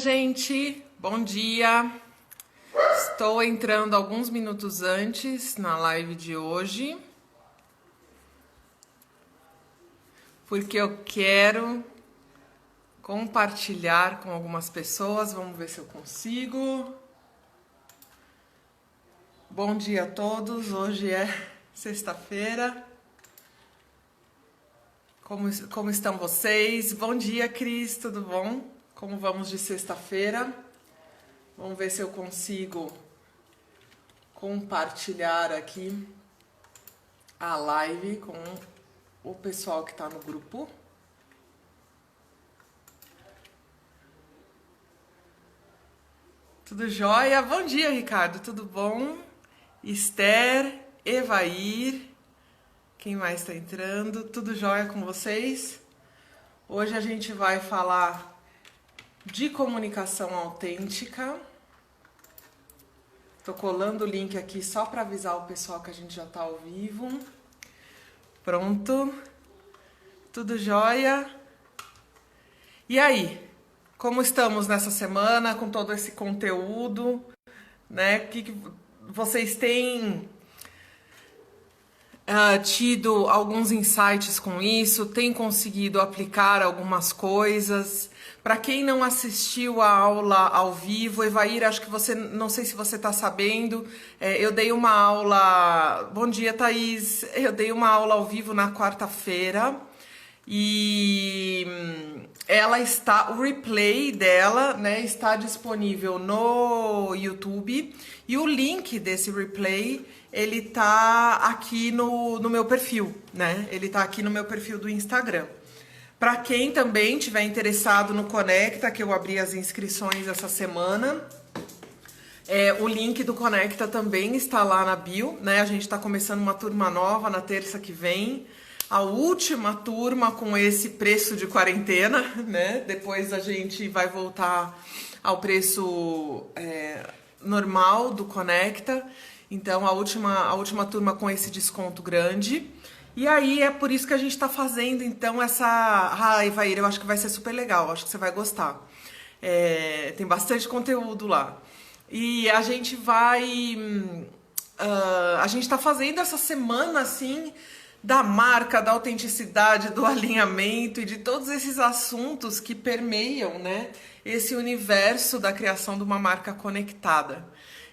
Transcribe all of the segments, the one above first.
gente! Bom dia! Estou entrando alguns minutos antes na live de hoje, porque eu quero compartilhar com algumas pessoas. Vamos ver se eu consigo. Bom dia a todos! Hoje é sexta-feira. Como estão vocês? Bom dia, Cris, tudo bom? Como vamos de sexta-feira? Vamos ver se eu consigo compartilhar aqui a live com o pessoal que está no grupo. Tudo jóia? Bom dia, Ricardo, tudo bom? Esther, Evair, quem mais está entrando? Tudo jóia com vocês? Hoje a gente vai falar de comunicação autêntica. Tô colando o link aqui só para avisar o pessoal que a gente já tá ao vivo. Pronto. Tudo jóia? E aí? Como estamos nessa semana com todo esse conteúdo, né? Que vocês têm tido alguns insights com isso? Têm conseguido aplicar algumas coisas? Para quem não assistiu a aula ao vivo, Evair, acho que você, não sei se você está sabendo, eu dei uma aula, bom dia Thaís, eu dei uma aula ao vivo na quarta-feira e ela está, o replay dela, né, está disponível no YouTube e o link desse replay, ele tá aqui no meu perfil, né, ele tá aqui no meu perfil do Instagram. Para quem também tiver interessado no Conecta, que eu abri as inscrições essa semana, o link do Conecta também está lá na bio, né? A gente está começando uma turma nova na terça que vem, a última turma com esse preço de quarentena, né? Depois a gente vai voltar ao preço normal do Conecta, então a última turma com esse desconto grande. E aí é por isso que a gente tá fazendo, então, essa... Evair, eu acho que vai ser super legal, acho que você vai gostar. Tem bastante conteúdo lá. E a gente vai... a gente tá fazendo essa semana, assim, da marca, da autenticidade, do alinhamento e de todos esses assuntos que permeiam, né, esse universo da criação de uma marca conectada.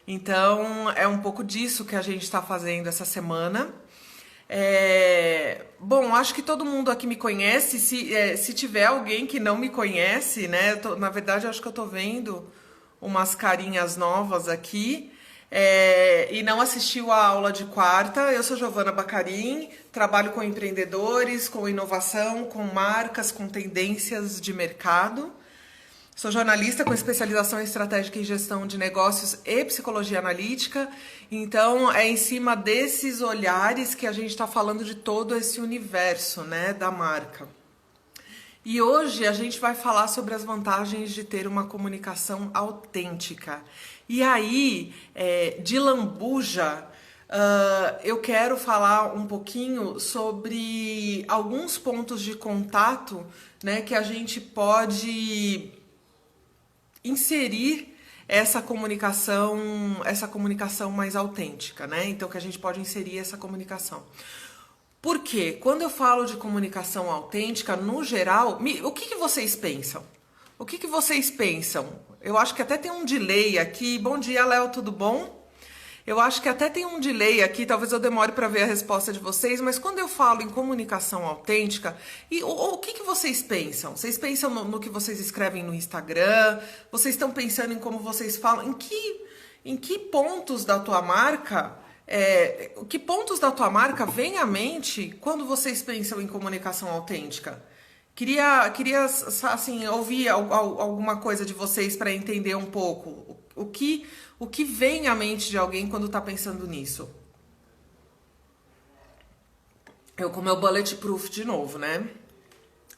Então, é um pouco disso que a gente tá fazendo essa semana. Bom, acho que todo mundo aqui me conhece. Se tiver alguém que não me conhece, né? Na verdade, acho que eu tô vendo umas carinhas novas aqui e não assistiu a aula de quarta. Eu sou Giovana Bacarin, trabalho com empreendedores, com inovação, com marcas, com tendências de mercado. Sou jornalista com especialização em estratégica e gestão de negócios e psicologia analítica. Então, é em cima desses olhares que a gente está falando de todo esse universo, né, da marca. E hoje a gente vai falar sobre as vantagens de ter uma comunicação autêntica. E aí, de lambuja, eu quero falar um pouquinho sobre alguns pontos de contato, né, que a gente pode inserir essa comunicação mais autêntica, né? Então, que a gente pode inserir essa comunicação. Por quê? Quando eu falo de comunicação autêntica, no geral, o que vocês pensam? O que vocês pensam? Eu acho que até tem um delay aqui. Bom dia, Léo, tudo bom? Eu acho que até tem um delay aqui, talvez eu demore para ver a resposta de vocês, mas quando eu falo em comunicação autêntica, o que vocês pensam? Vocês pensam no que vocês escrevem no Instagram? Vocês estão pensando em como vocês falam? Em que pontos da tua marca, que pontos da tua marca vêm à mente quando vocês pensam em comunicação autêntica? Queria assim, ouvir alguma coisa de vocês para entender um pouco o que vem à mente de alguém quando está pensando nisso. Eu com meu Bulletproof de novo, né?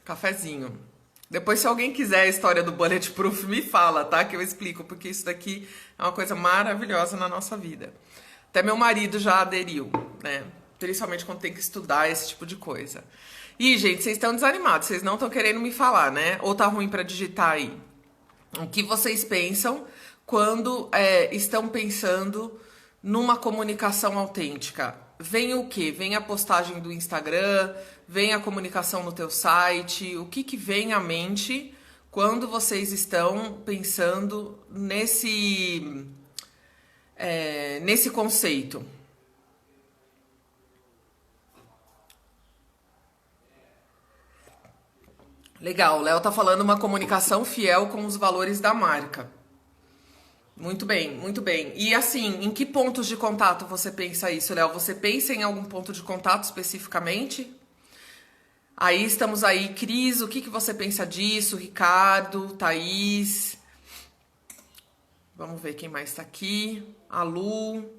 Cafezinho. Depois, se alguém quiser a história do Bulletproof, me fala, tá? Que eu explico, porque isso daqui é uma coisa maravilhosa na nossa vida. Até meu marido já aderiu, né? Principalmente quando tem que estudar esse tipo de coisa. E, gente, vocês estão desanimados, vocês não estão querendo me falar, né? Ou tá ruim para digitar aí? O que vocês pensam quando estão pensando numa comunicação autêntica? Vem o quê? Vem a postagem do Instagram, vem a comunicação no teu site, o que vem à mente quando vocês estão pensando nesse conceito? Legal, o Léo tá falando uma comunicação fiel com os valores da marca. Muito bem, muito bem. E assim, em que pontos de contato você pensa isso, Léo? Você pensa em algum ponto de contato especificamente? Aí estamos aí, Cris, o que você pensa disso? Ricardo, Thaís. Vamos ver quem mais está aqui. A Lu,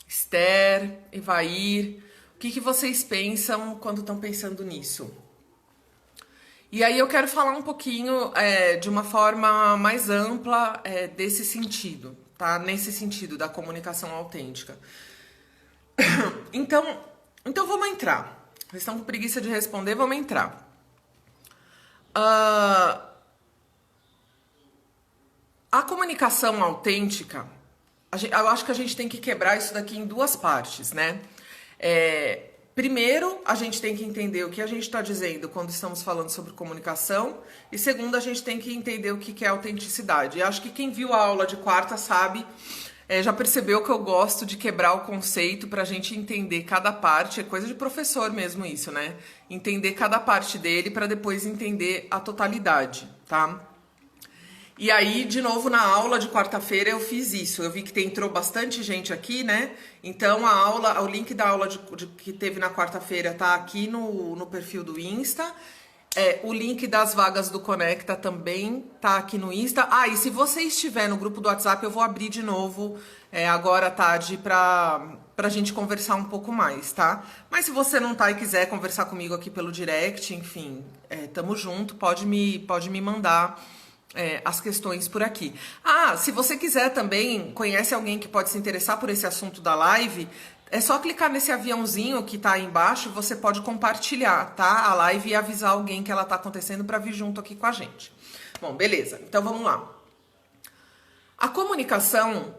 Esther, Evair. O que vocês pensam quando estão pensando nisso? E aí eu quero falar um pouquinho de uma forma mais ampla desse sentido, tá? Nesse sentido da comunicação autêntica. Então vamos entrar. Vocês estão com preguiça de responder, vamos entrar. A comunicação autêntica, eu acho que a gente tem que quebrar isso daqui em duas partes, né? Primeiro, a gente tem que entender o que a gente está dizendo quando estamos falando sobre comunicação. E segundo, a gente tem que entender o que é autenticidade. E acho que quem viu a aula de quarta sabe, já percebeu que eu gosto de quebrar o conceito para a gente entender cada parte. É coisa de professor mesmo isso, né? Entender cada parte dele para depois entender a totalidade, tá? E aí, de novo, na aula de quarta-feira eu fiz isso. Eu vi que entrou bastante gente aqui, né? Então, o link da aula que teve na quarta-feira tá aqui no perfil do Insta. O link das vagas do Conecta também tá aqui no Insta. E se você estiver no grupo do WhatsApp, eu vou abrir de novo agora à tarde pra gente conversar um pouco mais, tá? Mas se você não tá e quiser conversar comigo aqui pelo direct, enfim, tamo junto, pode me mandar as questões por aqui. Se você quiser também, conhece alguém que pode se interessar por esse assunto da live, é só clicar nesse aviãozinho que tá aí embaixo e você pode compartilhar, tá? A live e avisar alguém que ela tá acontecendo para vir junto aqui com a gente. Bom, beleza. Então vamos lá. A comunicação,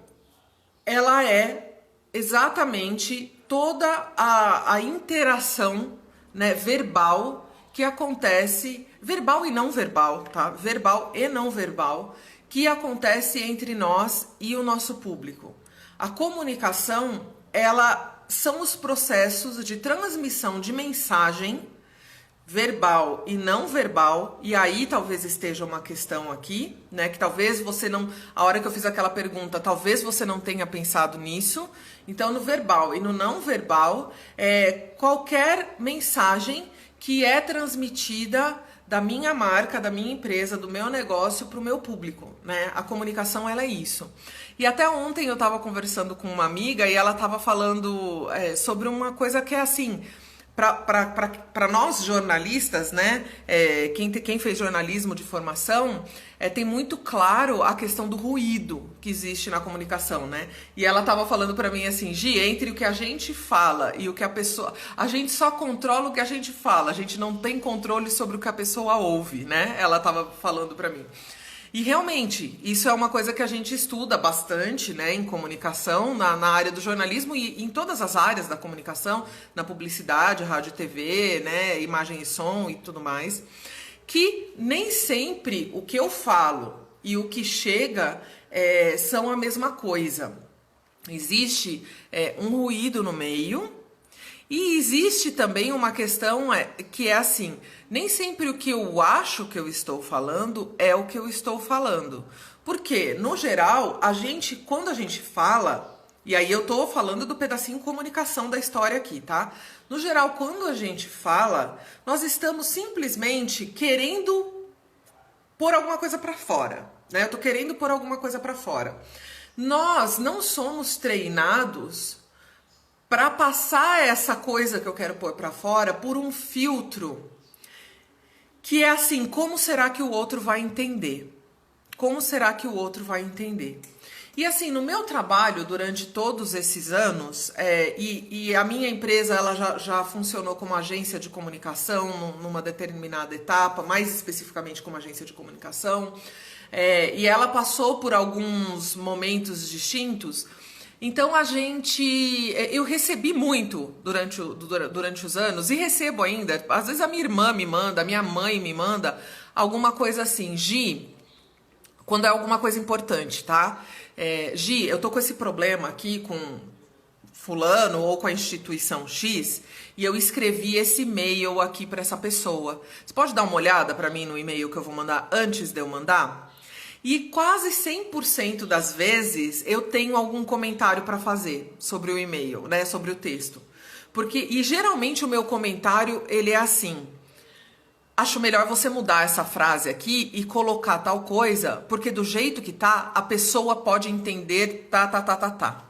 ela é exatamente toda a interação, né, verbal que acontece, verbal e não verbal, tá? Verbal e não verbal, que acontece entre nós e o nosso público. A comunicação, ela são os processos de transmissão de mensagem verbal e não verbal, e aí talvez esteja uma questão aqui, né, que talvez você não, a hora que eu fiz aquela pergunta, talvez você não tenha pensado nisso. Então, no verbal e no não verbal, qualquer mensagem que é transmitida da minha marca, da minha empresa, do meu negócio para o meu público, né? A comunicação, ela é isso. E até ontem eu estava conversando com uma amiga e ela estava falando sobre uma coisa que é assim, para nós jornalistas, né? Quem fez jornalismo de formação tem muito claro a questão do ruído que existe na comunicação, né? E ela estava falando para mim assim, Gi, entre o que a gente fala e o que a pessoa... A gente só controla o que a gente fala, a gente não tem controle sobre o que a pessoa ouve, né? Ela estava falando para mim. E realmente, isso é uma coisa que a gente estuda bastante, né, em comunicação, na área do jornalismo e em todas as áreas da comunicação, na publicidade, rádio e TV, né, imagem e som e tudo mais, que nem sempre o que eu falo e o que chega são a mesma coisa. Existe um ruído no meio. E existe também uma questão que é assim, nem sempre o que eu acho que eu estou falando é o que eu estou falando. Porque, no geral, quando a gente fala, e aí eu tô falando do pedacinho comunicação da história aqui, tá? No geral, quando a gente fala, nós estamos simplesmente querendo pôr alguma coisa pra fora, né? Eu tô querendo pôr alguma coisa pra fora. Nós não somos treinados para passar essa coisa que eu quero pôr para fora por um filtro que é assim, como será que o outro vai entender? Como será que o outro vai entender? E assim, no meu trabalho durante todos esses anos, e a minha empresa ela já funcionou como agência de comunicação numa determinada etapa, mais especificamente como agência de comunicação, e ela passou por alguns momentos distintos. Então eu recebi muito durante os anos, e recebo ainda, às vezes a minha irmã me manda, a minha mãe me manda, alguma coisa assim, Gi, quando é alguma coisa importante, tá? Gi, eu tô com esse problema aqui com fulano ou com a instituição X e eu escrevi esse e-mail aqui para essa pessoa. Você pode dar uma olhada para mim no e-mail que eu vou mandar antes de eu mandar? E quase 100% das vezes eu tenho algum comentário para fazer sobre o e-mail, né, sobre o texto. E geralmente o meu comentário, ele é assim: acho melhor você mudar essa frase aqui e colocar tal coisa, porque do jeito que tá, a pessoa pode entender tá.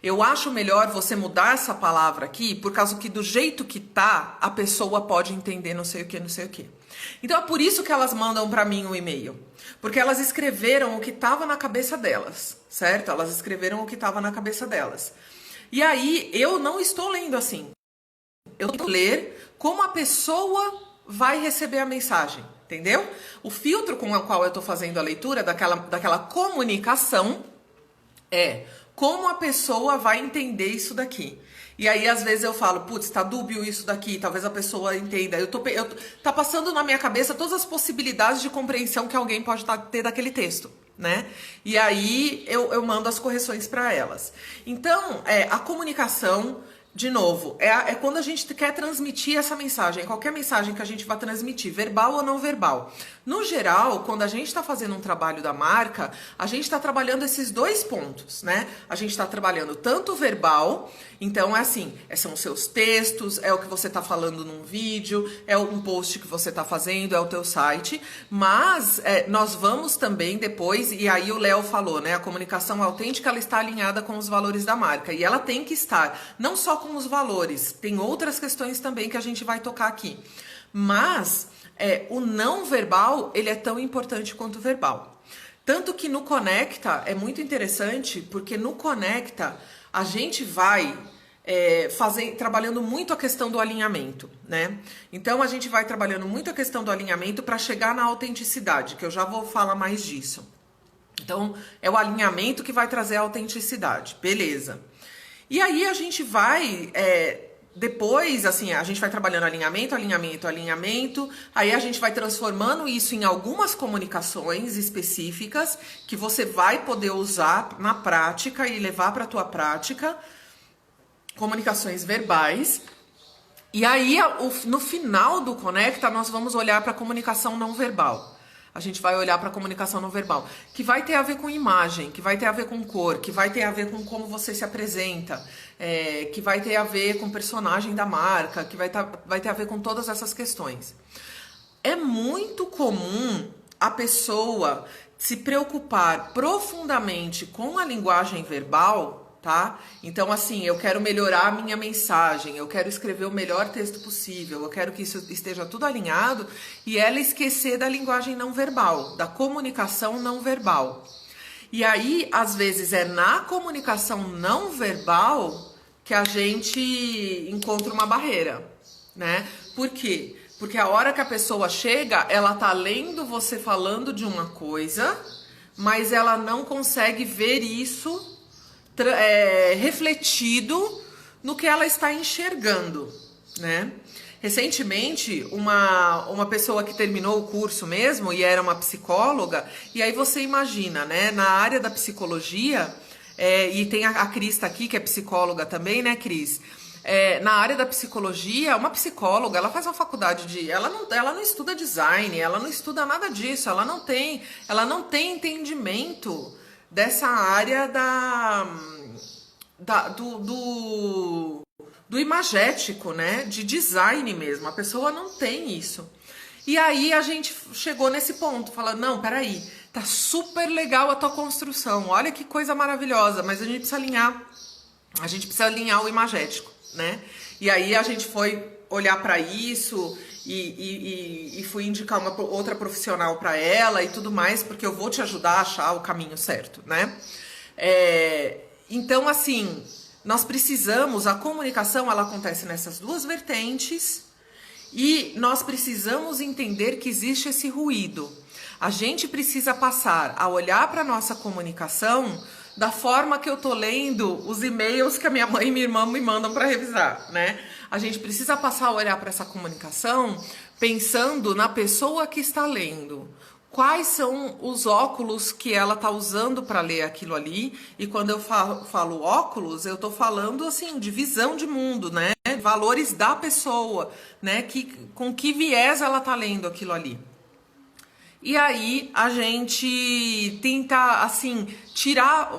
Eu acho melhor você mudar essa palavra aqui, por causa que do jeito que tá, a pessoa pode entender não sei o que, não sei o que. Então é por isso que elas mandam pra mim um e-mail. Porque elas escreveram o que tava na cabeça delas, certo? Elas escreveram o que tava na cabeça delas. E aí, eu não estou lendo assim. Eu tenho que ler como a pessoa vai receber a mensagem, entendeu? O filtro com o qual eu estou fazendo a leitura daquela comunicação é como a pessoa vai entender isso daqui. E aí, às vezes, eu falo, putz, tá dúbio isso daqui, talvez a pessoa entenda. Tá passando na minha cabeça todas as possibilidades de compreensão que alguém pode ter daquele texto, né? E aí, eu mando as correções para elas. Então, a comunicação, de novo, é quando a gente quer transmitir essa mensagem, qualquer mensagem que a gente vai transmitir, verbal ou não verbal. No geral, quando a gente está fazendo um trabalho da marca, a gente está trabalhando esses dois pontos, né? A gente está trabalhando tanto o verbal, então é assim, são os seus textos, é o que você está falando num vídeo, é um post que você está fazendo, é o teu site, mas nós vamos também depois, e aí o Léo falou, né? A comunicação autêntica, ela está alinhada com os valores da marca, e ela tem que estar, não só com os valores, tem outras questões também que a gente vai tocar aqui, mas o não verbal, ele é tão importante quanto o verbal. Tanto que no Conecta é muito interessante, porque no Conecta a gente vai trabalhando muito a questão do alinhamento, né? Então a gente vai trabalhando muito a questão do alinhamento para chegar na autenticidade, que eu já vou falar mais disso. Então é o alinhamento que vai trazer a autenticidade, beleza. E aí a gente vai... depois, assim, a gente vai trabalhando alinhamento, aí a gente vai transformando isso em algumas comunicações específicas que você vai poder usar na prática e levar para a tua prática, comunicações verbais. E aí, no final do Conecta, nós vamos olhar para a comunicação não verbal. A gente vai olhar para a comunicação não verbal, que vai ter a ver com imagem, que vai ter a ver com cor, que vai ter a ver com como você se apresenta, que vai ter a ver com personagem da marca, que vai ter a ver com todas essas questões. É muito comum a pessoa se preocupar profundamente com a linguagem verbal, tá? Então, assim, eu quero melhorar a minha mensagem, eu quero escrever o melhor texto possível, eu quero que isso esteja tudo alinhado, e ela esquecer da linguagem não verbal, da comunicação não verbal. E aí, às vezes, é na comunicação não verbal que a gente encontra uma barreira, né? Por quê? Porque a hora que a pessoa chega, ela tá lendo você falando de uma coisa, mas ela não consegue ver isso refletido no que ela está enxergando, né? Recentemente, uma pessoa que terminou o curso mesmo e era uma psicóloga, e aí você imagina, né? Na área da psicologia, e tem a Cris tá aqui, que é psicóloga também, né, Cris? Na área da psicologia, uma psicóloga, ela faz uma faculdade ela não estuda design, ela não estuda nada disso, ela não tem entendimento dessa área do imagético, né? De design mesmo. A pessoa não tem isso. E aí a gente chegou nesse ponto, falando, não, peraí, tá super legal a tua construção, olha que coisa maravilhosa, mas a gente precisa alinhar o imagético, né? E aí a gente foi olhar para isso e fui indicar uma outra profissional para ela e tudo mais, porque eu vou te ajudar a achar o caminho certo, né? Então, assim, nós precisamos, a comunicação, ela acontece nessas duas vertentes e nós precisamos entender que existe esse ruído. A gente precisa passar a olhar para a nossa comunicação da forma que eu tô lendo os e-mails que a minha mãe e minha irmã me mandam para revisar, né? A gente precisa passar a olhar para essa comunicação pensando na pessoa que está lendo. Quais são os óculos que ela está usando para ler aquilo ali? E quando eu falo óculos, eu estou falando assim de visão de mundo, né? Valores da pessoa, né? Com que viés ela está lendo aquilo ali. E aí a gente tenta assim tirar,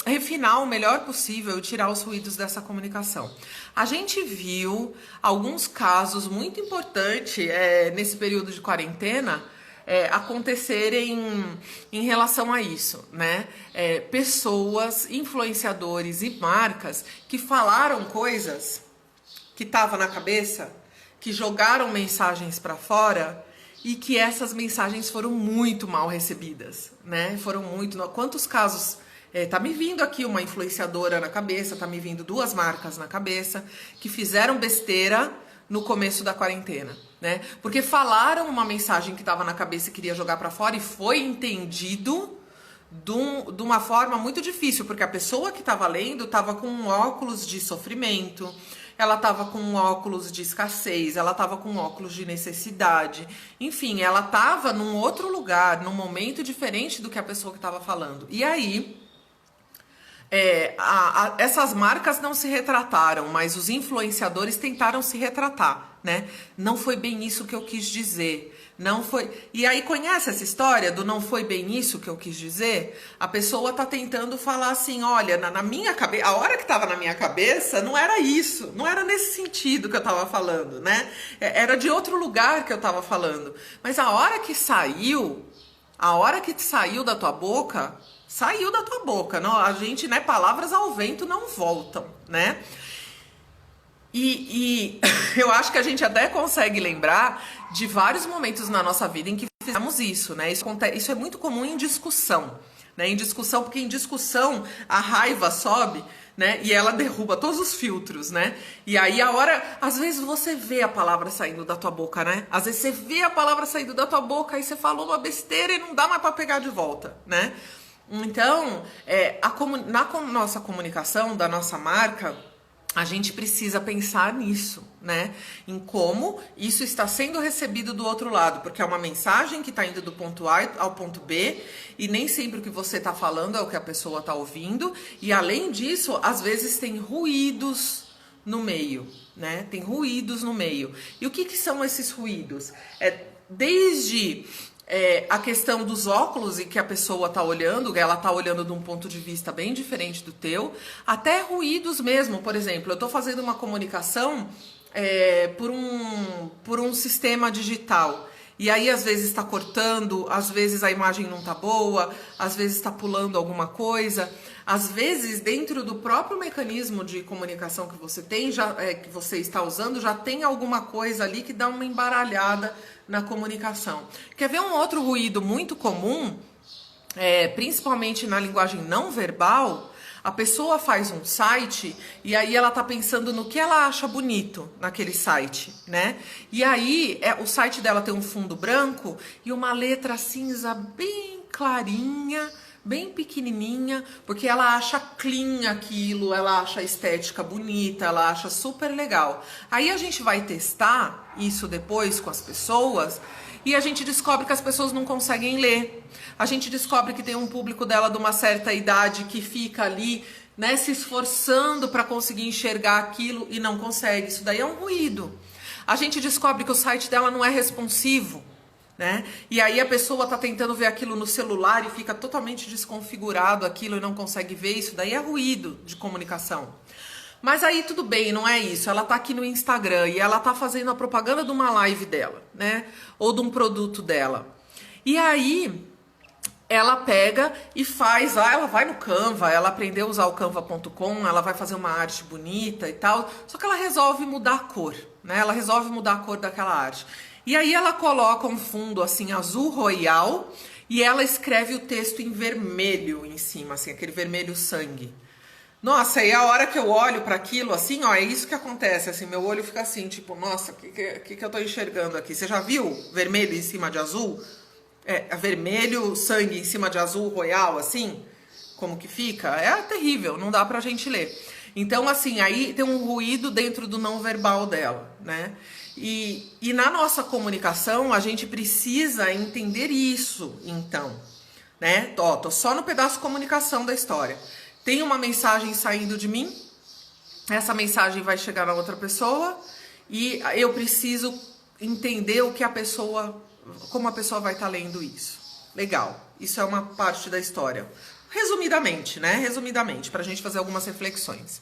refinar o melhor possível e tirar os ruídos dessa comunicação. A gente viu alguns casos muito importantes nesse período de quarentena. Acontecerem em relação a isso, né? Pessoas, influenciadores e marcas que falaram coisas que estavam na cabeça, que jogaram mensagens para fora e que essas mensagens foram muito mal recebidas, né? Foram muito... Quantos casos... tá me vindo aqui uma influenciadora na cabeça, tá me vindo duas marcas na cabeça que fizeram besteira no começo da quarentena, né? Porque falaram uma mensagem que estava na cabeça e queria jogar para fora e foi entendido de uma forma muito difícil, porque a pessoa que estava lendo estava com um óculos de sofrimento, ela estava com um óculos de escassez, ela estava com um óculos de necessidade, enfim, ela estava num outro lugar, num momento diferente do que a pessoa que estava falando. E aí... essas marcas não se retrataram, mas os influenciadores tentaram se retratar, né? Não foi bem isso que eu quis dizer. Não foi. E aí, conhece essa história do não foi bem isso que eu quis dizer? A pessoa tá tentando falar assim: olha, na minha cabeça, a hora que tava na minha cabeça, não era isso, não era nesse sentido que eu tava falando, né? Era de outro lugar que eu tava falando. Mas a hora que saiu da tua boca. Saiu da tua boca, não? A gente, né? Palavras ao vento não voltam, né? E eu acho que a gente até consegue lembrar de vários momentos na nossa vida em que fizemos isso, né? Isso é muito comum em discussão, né? Em discussão, porque em discussão a raiva sobe, né? E ela derruba todos os filtros, né? E aí às vezes você vê a palavra saindo da tua boca, né? Às vezes você vê a palavra saindo da tua boca e você falou uma besteira e não dá mais pra pegar de volta, né? Então, na nossa comunicação, da nossa marca, a gente precisa pensar nisso, né? Em como isso está sendo recebido do outro lado, porque é uma mensagem que está indo do ponto A ao ponto B, e nem sempre o que você está falando é o que a pessoa está ouvindo, e além disso, às vezes tem ruídos no meio, né? Tem ruídos no meio. E o que são esses ruídos? Desde... a questão dos óculos e que a pessoa está olhando, ela está olhando de um ponto de vista bem diferente do teu, até ruídos mesmo. Por exemplo, eu estou fazendo uma comunicação por um sistema digital. E aí, às vezes, está cortando, às vezes a imagem não está boa, às vezes está pulando alguma coisa. Às vezes, dentro do próprio mecanismo de comunicação que você tem, que você está usando, já tem alguma coisa ali que dá uma embaralhada na comunicação. Quer ver um outro ruído muito comum, principalmente na linguagem não verbal? A pessoa faz um site e aí ela tá pensando no que ela acha bonito naquele site, né? E aí o site dela tem um fundo branco e uma letra cinza bem clarinha, bem pequenininha, porque ela acha clean aquilo, ela acha a estética bonita, ela acha super legal. Aí a gente vai testar isso depois com as pessoas e a gente descobre que as pessoas não conseguem ler. A gente descobre que tem um público dela de uma certa idade que fica ali, né, se esforçando para conseguir enxergar aquilo e não consegue. Isso daí é um ruído. A gente descobre que o site dela não é responsivo, né? E aí a pessoa está tentando ver aquilo no celular e fica totalmente desconfigurado aquilo e não consegue ver. Isso daí é ruído de comunicação. Mas aí tudo bem, não é isso. Ela tá aqui no Instagram e ela tá fazendo a propaganda de uma live dela, né? Ou de um produto dela. E aí ela pega e faz, ela vai no Canva, ela aprendeu a usar o canva.com, ela vai fazer uma arte bonita e tal, só que ela resolve mudar a cor, né? Ela resolve mudar a cor daquela arte. E aí ela coloca um fundo assim azul royal e ela escreve o texto em vermelho em cima, assim, aquele vermelho sangue. Nossa, e a hora que eu olho para aquilo, assim, ó, é isso que acontece, assim, meu olho fica assim, tipo, nossa, o que eu tô enxergando aqui? Você já viu vermelho em cima de azul? Vermelho, sangue em cima de azul royal, assim? Como que fica? É terrível, não dá pra gente ler. Então, assim, aí tem um ruído dentro do não verbal dela, né? E na nossa comunicação, a gente precisa entender isso, então, né? Ó, tô só no pedaço de comunicação da história. Tem uma mensagem saindo de mim, essa mensagem vai chegar na outra pessoa e eu preciso entender o que a pessoa, como a pessoa vai estar lendo isso. Legal, isso é uma parte da história. Resumidamente, né? Resumidamente, para a gente fazer algumas reflexões.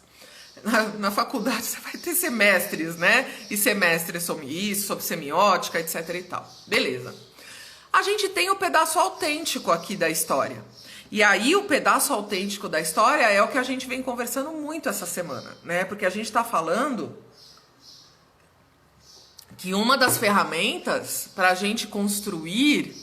Na faculdade você vai ter semestres, né? E semestres sobre isso, sobre semiótica, etc e tal. Beleza. A gente tem o pedaço autêntico aqui da história. E aí o pedaço autêntico da história é o que a gente vem conversando muito essa semana, né? Porque a gente está falando que uma das ferramentas para a gente construir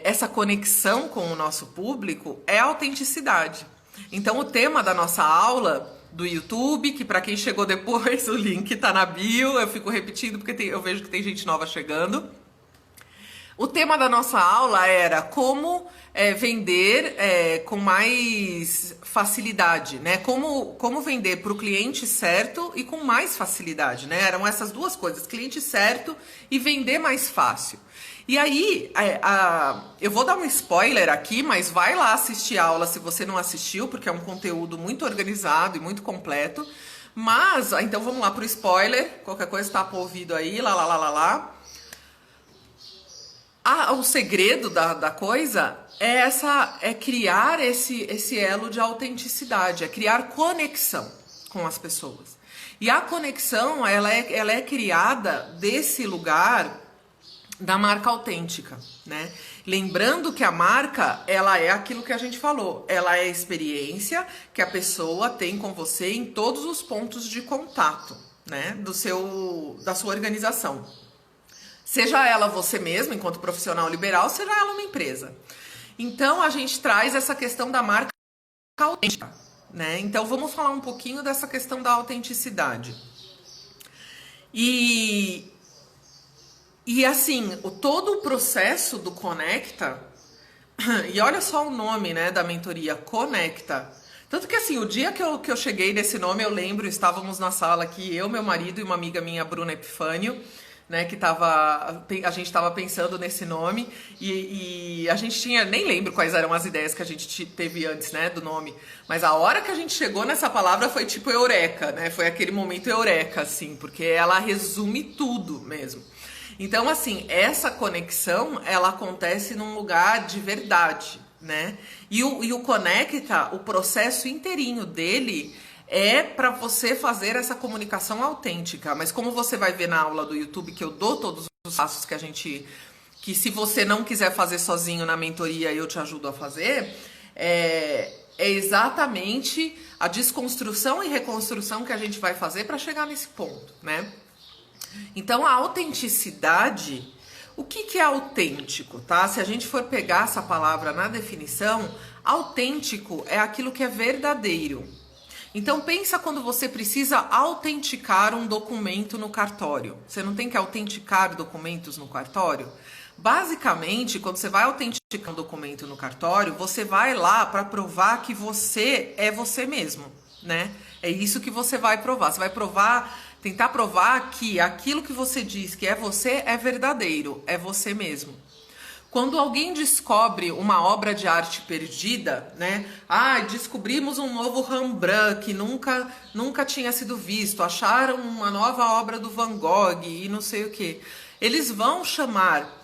essa conexão com o nosso público é a autenticidade. Então o tema da nossa aula do YouTube, que para quem chegou depois, o link tá na bio, eu fico repetindo porque eu vejo que tem gente nova chegando. O tema da nossa aula era como vender com mais facilidade, né? Como vender para o cliente certo e com mais facilidade, né? Eram essas duas coisas, cliente certo e vender mais fácil. E aí, eu vou dar um spoiler aqui, mas vai lá assistir a aula se você não assistiu, porque é um conteúdo muito organizado e muito completo. Mas, então vamos lá pro spoiler, qualquer coisa tapa o ouvido aí, lá. O segredo da coisa é criar esse elo de autenticidade, é criar conexão com as pessoas. E a conexão, ela é criada desse lugar da marca autêntica, né? Lembrando que a marca, ela é aquilo que a gente falou, ela é a experiência que a pessoa tem com você em todos os pontos de contato, né? Da sua organização. Seja ela você mesmo, enquanto profissional liberal, seja ela uma empresa. Então, a gente traz essa questão da marca autêntica, né? Então, vamos falar um pouquinho dessa questão da autenticidade. E assim, todo o processo do Conecta, e olha só o nome, né, da mentoria, Conecta. Tanto que assim, o dia que eu cheguei nesse nome, eu lembro, estávamos na sala aqui, eu, meu marido e uma amiga minha, Bruna Epifânio, né, a gente estava pensando nesse nome e a gente nem lembro quais eram as ideias que a gente teve antes, né, do nome, mas a hora que a gente chegou nessa palavra foi tipo eureka, né, foi aquele momento eureka, assim, porque ela resume tudo mesmo. Então, assim, essa conexão, ela acontece num lugar de verdade, né, e o Conecta, o processo inteirinho dele é para você fazer essa comunicação autêntica. Mas como você vai ver na aula do YouTube, que eu dou todos os passos que se você não quiser fazer sozinho na mentoria, eu te ajudo a fazer, é exatamente a desconstrução e reconstrução que a gente vai fazer para chegar nesse ponto, né? Então, a autenticidade, o que é autêntico, tá? Se a gente for pegar essa palavra na definição, autêntico é aquilo que é verdadeiro. Então pensa quando você precisa autenticar um documento no cartório. Você não tem que autenticar documentos no cartório? Basicamente, quando você vai autenticar um documento no cartório, você vai lá para provar que você é você mesmo, né? É isso que você vai provar. Você vai tentar provar que aquilo que você diz que é você é verdadeiro, é você mesmo. Quando alguém descobre uma obra de arte perdida, né? Descobrimos um novo Rembrandt que nunca tinha sido visto, acharam uma nova obra do Van Gogh e não sei o que. Eles vão chamar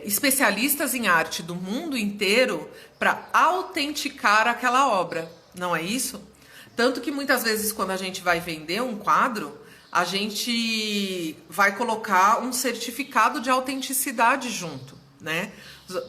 especialistas em arte do mundo inteiro para autenticar aquela obra, não é isso? Tanto que muitas vezes quando a gente vai vender um quadro, a gente vai colocar um certificado de autenticidade junto, né?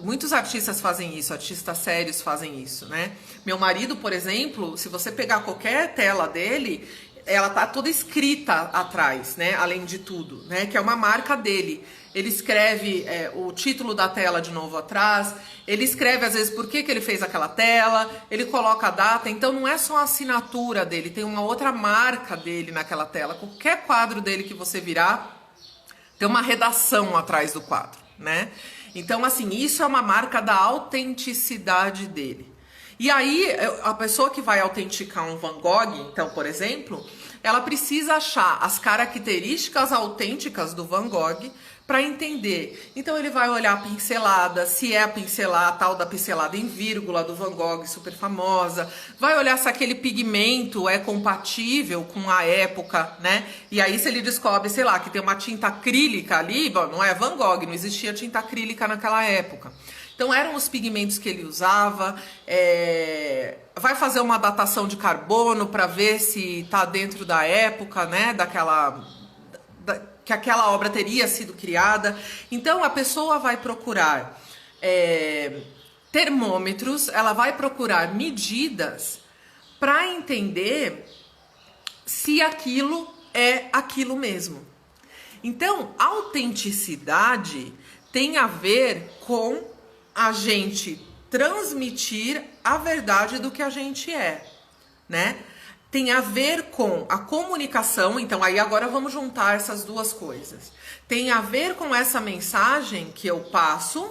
Muitos artistas fazem isso, artistas sérios fazem isso, né? Meu marido, por exemplo, se você pegar qualquer tela dele, ela tá toda escrita atrás, né? Além de tudo, né? Que é uma marca dele. Ele escreve o título da tela de novo atrás, ele escreve às vezes por que ele fez aquela tela, ele coloca a data, então não é só a assinatura dele, tem uma outra marca dele naquela tela. Qualquer quadro dele que você virar, tem uma redação atrás do quadro, né? Então, assim, isso é uma marca da autenticidade dele. E aí, a pessoa que vai autenticar um Van Gogh, então, por exemplo, ela precisa achar as características autênticas do Van Gogh para entender. Então ele vai olhar a pincelada, se é a tal da pincelada em vírgula do Van Gogh, super famosa. Vai olhar se aquele pigmento é compatível com a época, né? E aí se ele descobre, sei lá, que tem uma tinta acrílica ali, bom, não é Van Gogh, não existia tinta acrílica naquela época. Então eram os pigmentos que ele usava, vai fazer uma datação de carbono para ver se está dentro da época, né, que aquela obra teria sido criada. Então a pessoa vai procurar termômetros, ela vai procurar medidas para entender se aquilo é aquilo mesmo. Então, autenticidade tem a ver com a gente transmitir a verdade do que a gente é, né? Tem a ver com a comunicação, então aí agora vamos juntar essas duas coisas. Tem a ver com essa mensagem que eu passo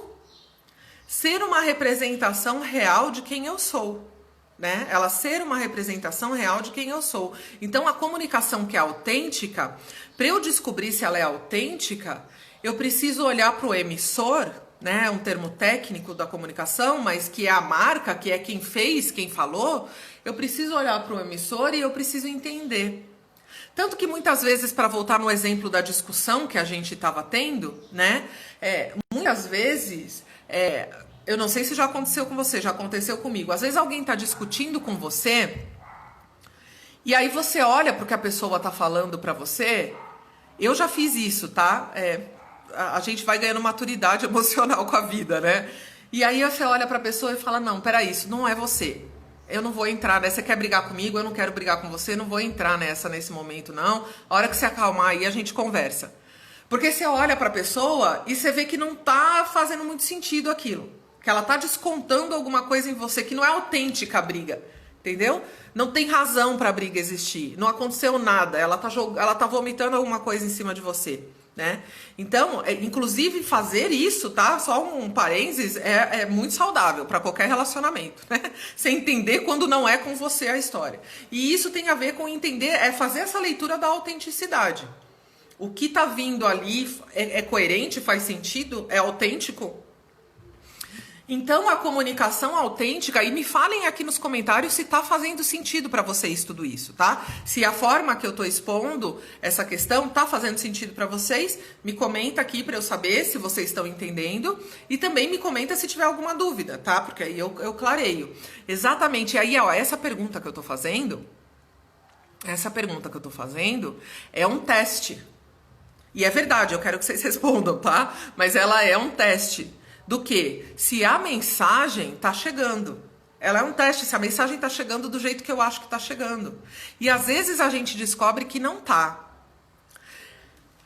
ser uma representação real de quem eu sou, né? Ela ser uma representação real de quem eu sou. Então a comunicação que é autêntica, para eu descobrir se ela é autêntica, eu preciso olhar para o emissor, né, um termo técnico da comunicação, mas que é a marca, que é quem fez, quem falou. Eu preciso olhar para o emissor e eu preciso entender. Tanto que muitas vezes, para voltar no exemplo da discussão que a gente estava tendo, né, muitas vezes, eu não sei se já aconteceu com você, já aconteceu comigo. Às vezes alguém está discutindo com você e aí você olha para o que a pessoa está falando para você. Eu já fiz isso, tá? A gente vai ganhando maturidade emocional com a vida, né? E aí você olha pra pessoa e fala, não, peraí, isso não é você. Eu não vou entrar nessa, você quer brigar comigo, eu não quero brigar com você, não vou entrar nesse momento, não. A hora que você acalmar aí, a gente conversa. Porque você olha pra pessoa e você vê que não tá fazendo muito sentido aquilo. Que ela tá descontando alguma coisa em você, que não é autêntica a briga. Entendeu? Não tem razão pra briga existir. Não aconteceu nada. Ela tá vomitando alguma coisa em cima de você. Né? Então, inclusive fazer isso, tá? Só um parênteses, é muito saudável para qualquer relacionamento, né? Você entender quando não é com você a história. E isso tem a ver com entender, fazer essa leitura da autenticidade. O que tá vindo ali é coerente, faz sentido, é autêntico? Então, a comunicação autêntica, e me falem aqui nos comentários se tá fazendo sentido para vocês tudo isso, tá? Se a forma que eu tô expondo essa questão tá fazendo sentido para vocês, me comenta aqui para eu saber se vocês estão entendendo e também me comenta se tiver alguma dúvida, tá? Porque aí eu clareio. Exatamente, aí ó, essa pergunta que eu tô fazendo é um teste. E é verdade, eu quero que vocês respondam, tá? Mas ela é um teste. Do que? Se a mensagem tá chegando. Ela é um teste, se a mensagem tá chegando do jeito que eu acho que tá chegando. E às vezes a gente descobre que não tá.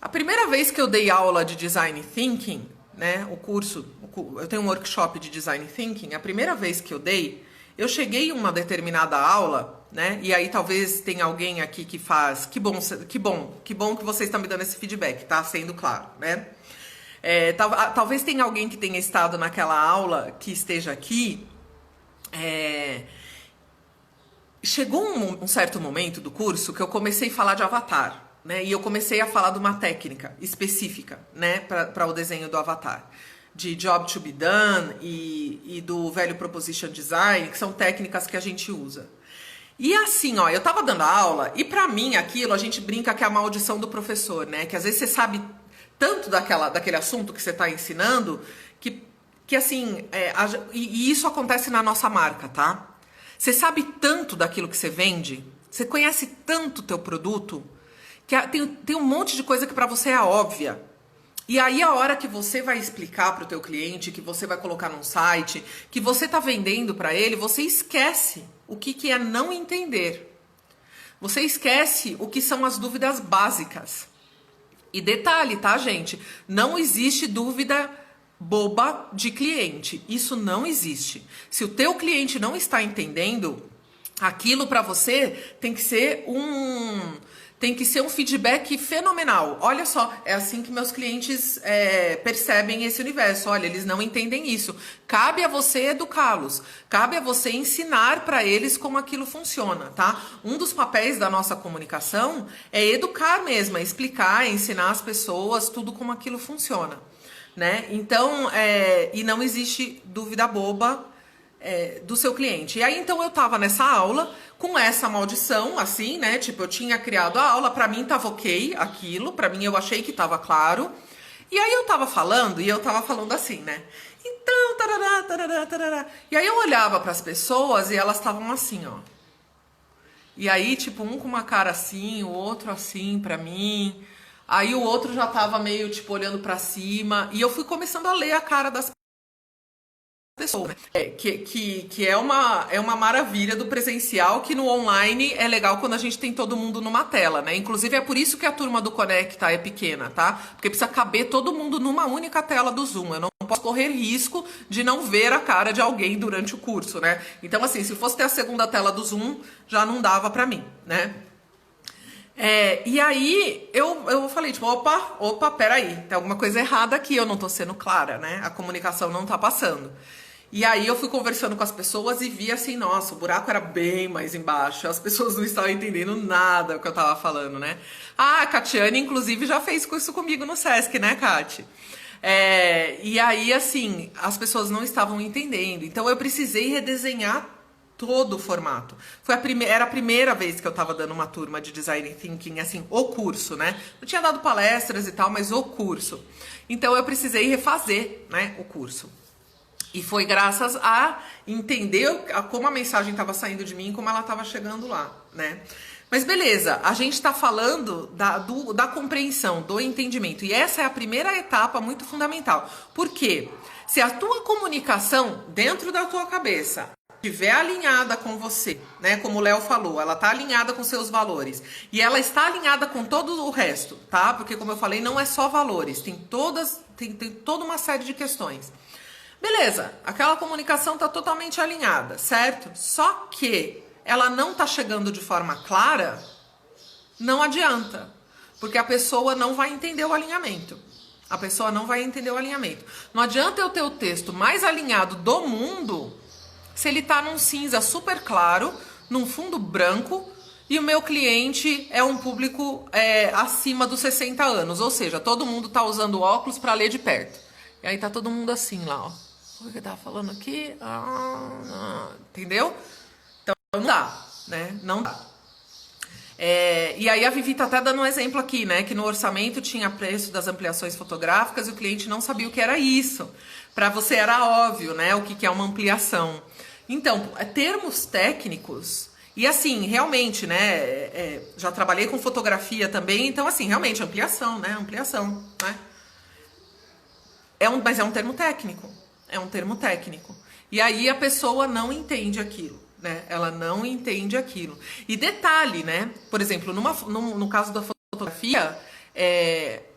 A primeira vez que eu dei aula de Design Thinking, né, eu tenho um workshop de Design Thinking, a primeira vez que eu cheguei em uma determinada aula, né, e aí talvez tenha alguém aqui que faz, que bom que vocês estão me dando esse feedback, tá? Sendo claro, né? Talvez tenha alguém que tenha estado naquela aula que esteja aqui. Chegou um certo momento do curso que eu comecei a falar de avatar, né? E eu comecei a falar de uma técnica específica, né, para o desenho do avatar, de job to be done e do velho proposition design, que são técnicas que a gente usa. E assim, ó, eu tava dando aula e pra mim aquilo a gente brinca que é a maldição do professor, né? Que às vezes você sabe tanto daquele assunto que você está ensinando, que assim, e isso acontece na nossa marca, tá? Você sabe tanto daquilo que você vende, você conhece tanto o teu produto, que tem um monte de coisa que para você é óbvia. E aí a hora que você vai explicar para o teu cliente, que você vai colocar num site, que você está vendendo para ele, você esquece o que é não entender. Você esquece o que são as dúvidas básicas. E detalhe, tá, gente? Não existe dúvida boba de cliente. Isso não existe. Se o teu cliente não está entendendo, aquilo para você tem que ser um feedback fenomenal. Olha só, é assim que meus clientes percebem esse universo. Olha, eles não entendem isso. Cabe a você educá-los. Cabe a você ensinar para eles como aquilo funciona, tá? Um dos papéis da nossa comunicação é educar mesmo, é explicar, é ensinar as pessoas tudo como aquilo funciona, né? Então, e não existe dúvida boba do seu cliente. E aí, então, eu tava nessa aula com essa maldição, assim, né? Tipo, eu tinha criado a aula, pra mim tava ok aquilo, pra mim eu achei que tava claro. E aí eu tava falando, e eu tava falando assim, né? Então, tarará, tarará, tarará. E aí eu olhava pras pessoas e elas estavam assim, ó. E aí, tipo, um com uma cara assim, o outro assim pra mim. Aí o outro já tava meio, tipo, olhando pra cima. E eu fui começando a ler a cara das pessoa, né? Que é uma maravilha do presencial, que no online é legal quando a gente tem todo mundo numa tela, né? Inclusive é por isso que a turma do Conecta é pequena, tá? Porque precisa caber todo mundo numa única tela do Zoom. Eu não posso correr risco de não ver a cara de alguém durante o curso, né? Então, assim, se fosse ter a segunda tela do Zoom, já não dava pra mim, né? E aí eu falei, tipo, opa, peraí, tem alguma coisa errada aqui, eu não tô sendo clara, né? A comunicação não tá passando. E aí eu fui conversando com as pessoas e vi assim, nossa, o buraco era bem mais embaixo, as pessoas não estavam entendendo nada do que eu tava falando, né? Ah, a Catiane, inclusive, já fez isso comigo no Sesc, né, Cati? E aí, assim, as pessoas não estavam entendendo, então eu precisei redesenhar todo o formato. Era a primeira vez que eu tava dando uma turma de Design Thinking, assim, o curso, né? Eu tinha dado palestras e tal, mas o curso. Então eu precisei refazer, né, o curso. E foi graças a entender como a mensagem estava saindo de mim, como ela estava chegando lá, né? Mas beleza, a gente está falando da compreensão, do entendimento. E essa é a primeira etapa muito fundamental. Por quê? Se a tua comunicação dentro da tua cabeça estiver alinhada com você, né? Como o Léo falou, ela está alinhada com seus valores. E ela está alinhada com todo o resto, tá? Porque, como eu falei, não é só valores. Tem toda uma série de questões. Beleza, aquela comunicação está totalmente alinhada, certo? Só que ela não está chegando de forma clara, não adianta. Porque a pessoa não vai entender o alinhamento. A pessoa não vai entender o alinhamento. Não adianta eu ter o texto mais alinhado do mundo se ele está num cinza super claro, num fundo branco, e o meu cliente é um público acima dos 60 anos. Ou seja, todo mundo está usando óculos para ler de perto. E aí tá todo mundo assim lá, ó. O que eu tava falando aqui? Entendeu? Então não dá, né? Não dá. E aí a Vivi tá até dando um exemplo aqui, né? Que no orçamento tinha preço das ampliações fotográficas e o cliente não sabia o que era isso. Para você era óbvio, né? O que é uma ampliação. Então, termos técnicos. E assim, realmente, né? Já trabalhei com fotografia também, então assim, realmente, ampliação, né? Ampliação, né? Mas é um termo técnico. É um termo técnico. E aí a pessoa não entende aquilo, né? Ela não entende aquilo. E detalhe, né? Por exemplo, no caso da fotografia,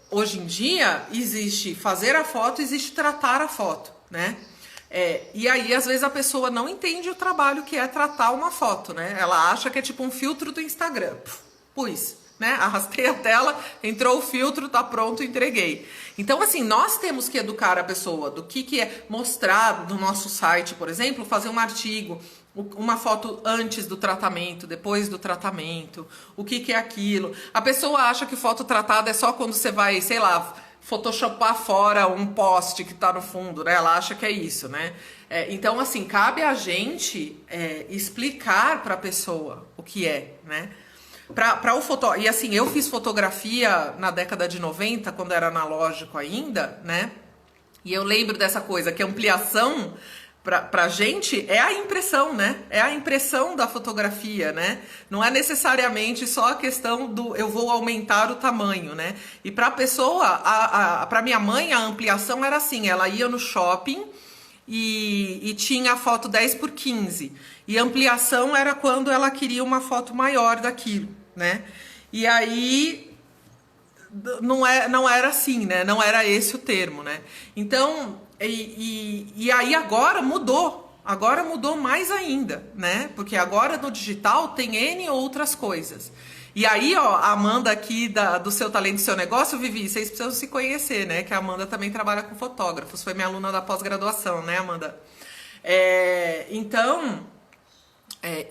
hoje em dia existe fazer a foto, existe tratar a foto, né? E aí, às vezes, a pessoa não entende o trabalho que é tratar uma foto, né? Ela acha que é tipo um filtro do Instagram. Pus. Né? Arrastei a tela, entrou o filtro, tá pronto, entreguei. Então, assim, nós temos que educar a pessoa do que é mostrar no nosso site, por exemplo, fazer um artigo, uma foto antes do tratamento, depois do tratamento, o que é aquilo. A pessoa acha que foto tratada é só quando você vai, sei lá, photoshopar fora um poste que tá no fundo, né? Ela acha que é isso, né? Então, assim, cabe a gente explicar para a pessoa o que é, né? E assim, eu fiz fotografia na década de 90, quando era analógico ainda, né? E eu lembro dessa coisa, que ampliação pra gente é a impressão, né? É a impressão da fotografia, né? Não é necessariamente só a questão do eu vou aumentar o tamanho, né? E pra pessoa, pra minha mãe, a ampliação era assim, ela ia no shopping e tinha a foto 10x15. E ampliação era quando ela queria uma foto maior daquilo, né? E aí não era assim, né? Não era esse o termo, né? Então, e aí agora mudou. Agora mudou mais ainda, né? Porque agora no digital tem N outras coisas. E aí, ó, a Amanda aqui do Seu Talento e Seu Negócio, Vivi, vocês precisam se conhecer, né? Que a Amanda também trabalha com fotógrafos, foi minha aluna da pós-graduação, né, Amanda? Então,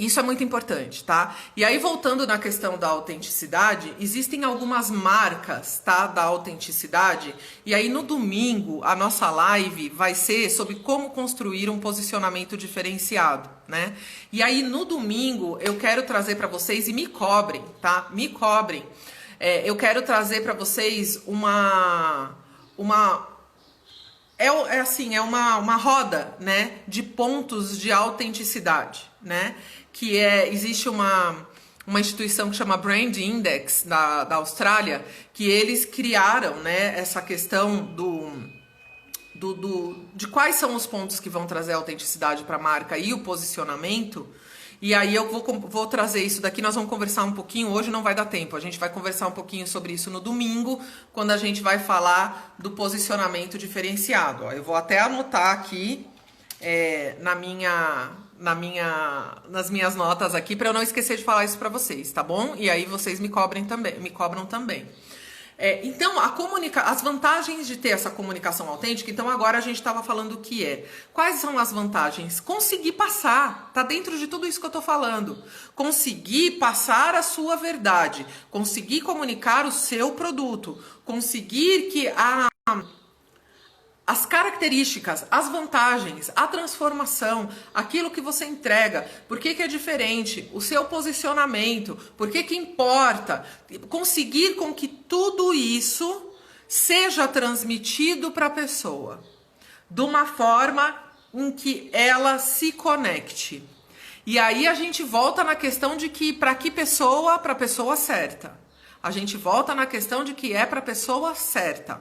isso é muito importante, tá? E aí, voltando na questão da autenticidade, existem algumas marcas, tá? Da autenticidade. E aí, no domingo, a nossa live vai ser sobre como construir um posicionamento diferenciado, né? E aí, no domingo, eu quero trazer para vocês, e me cobrem, tá? Me cobrem. Eu quero trazer para vocês uma roda, né, de pontos de autenticidade, né, que existe uma instituição que chama Brand Index da Austrália, que eles criaram, né, essa questão de quais são os pontos que vão trazer a autenticidade para a marca e o posicionamento. E aí eu vou trazer isso daqui, nós vamos conversar um pouquinho, hoje não vai dar tempo, a gente vai conversar um pouquinho sobre isso no domingo, quando a gente vai falar do posicionamento diferenciado. Ó, eu vou até anotar aqui nas minhas notas aqui, para eu não esquecer de falar isso para vocês, tá bom? E aí vocês me cobram também. Então, as vantagens de ter essa comunicação autêntica, então agora a gente estava falando o que é. Quais são as vantagens? Conseguir passar, tá dentro de tudo isso que eu tô falando. Conseguir passar a sua verdade, conseguir comunicar o seu produto, conseguir que as características, as vantagens, a transformação, aquilo que você entrega, por que é diferente, o seu posicionamento, por que importa, conseguir com que tudo isso seja transmitido para a pessoa, de uma forma em que ela se conecte. E aí a gente volta na questão de que para que pessoa? Para a pessoa certa. A gente volta na questão de que é para a pessoa certa,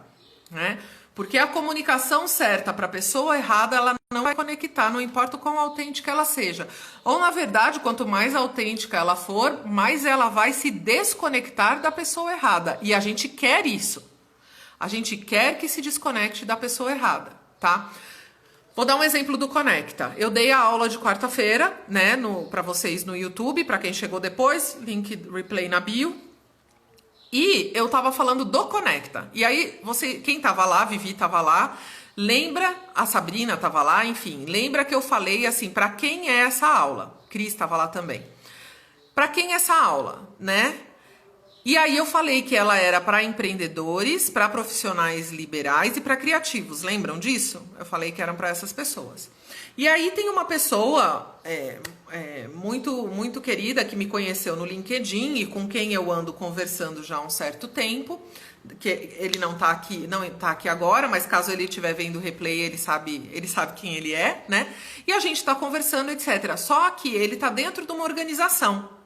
né? Porque a comunicação certa para a pessoa errada, ela não vai conectar, não importa o quão autêntica ela seja. Ou, na verdade, quanto mais autêntica ela for, mais ela vai se desconectar da pessoa errada. E a gente quer isso. A gente quer que se desconecte da pessoa errada, tá? Vou dar um exemplo do Conecta. Eu dei a aula de quarta-feira, né, para vocês no YouTube, para quem chegou depois, link replay na bio. E eu tava falando do Conecta. E aí, quem tava lá, a Vivi tava lá, lembra, a Sabrina tava lá, enfim, lembra que eu falei assim, para quem é essa aula? Cris tava lá também. Para quem é essa aula, né? E aí eu falei que ela era para empreendedores, para profissionais liberais e para criativos. Lembram disso? Eu falei que eram para essas pessoas. E aí tem uma pessoa muito, muito querida que me conheceu no LinkedIn e com quem eu ando conversando já há um certo tempo, que ele não tá aqui agora, mas caso ele estiver vendo o replay, ele sabe quem ele é, né? E a gente tá conversando, etc. Só que ele tá dentro de uma organização.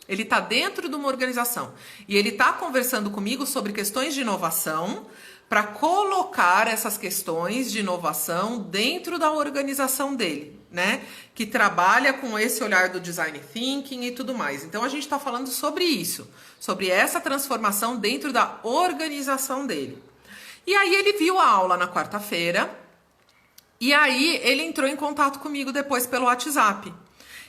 Ele tá dentro de uma organização. E ele tá conversando comigo sobre questões de inovação, para colocar essas questões de inovação dentro da organização dele, né? Que trabalha com esse olhar do design thinking e tudo mais. Então a gente está falando sobre isso, sobre essa transformação dentro da organização dele. E aí ele viu a aula na quarta-feira e aí ele entrou em contato comigo depois pelo WhatsApp.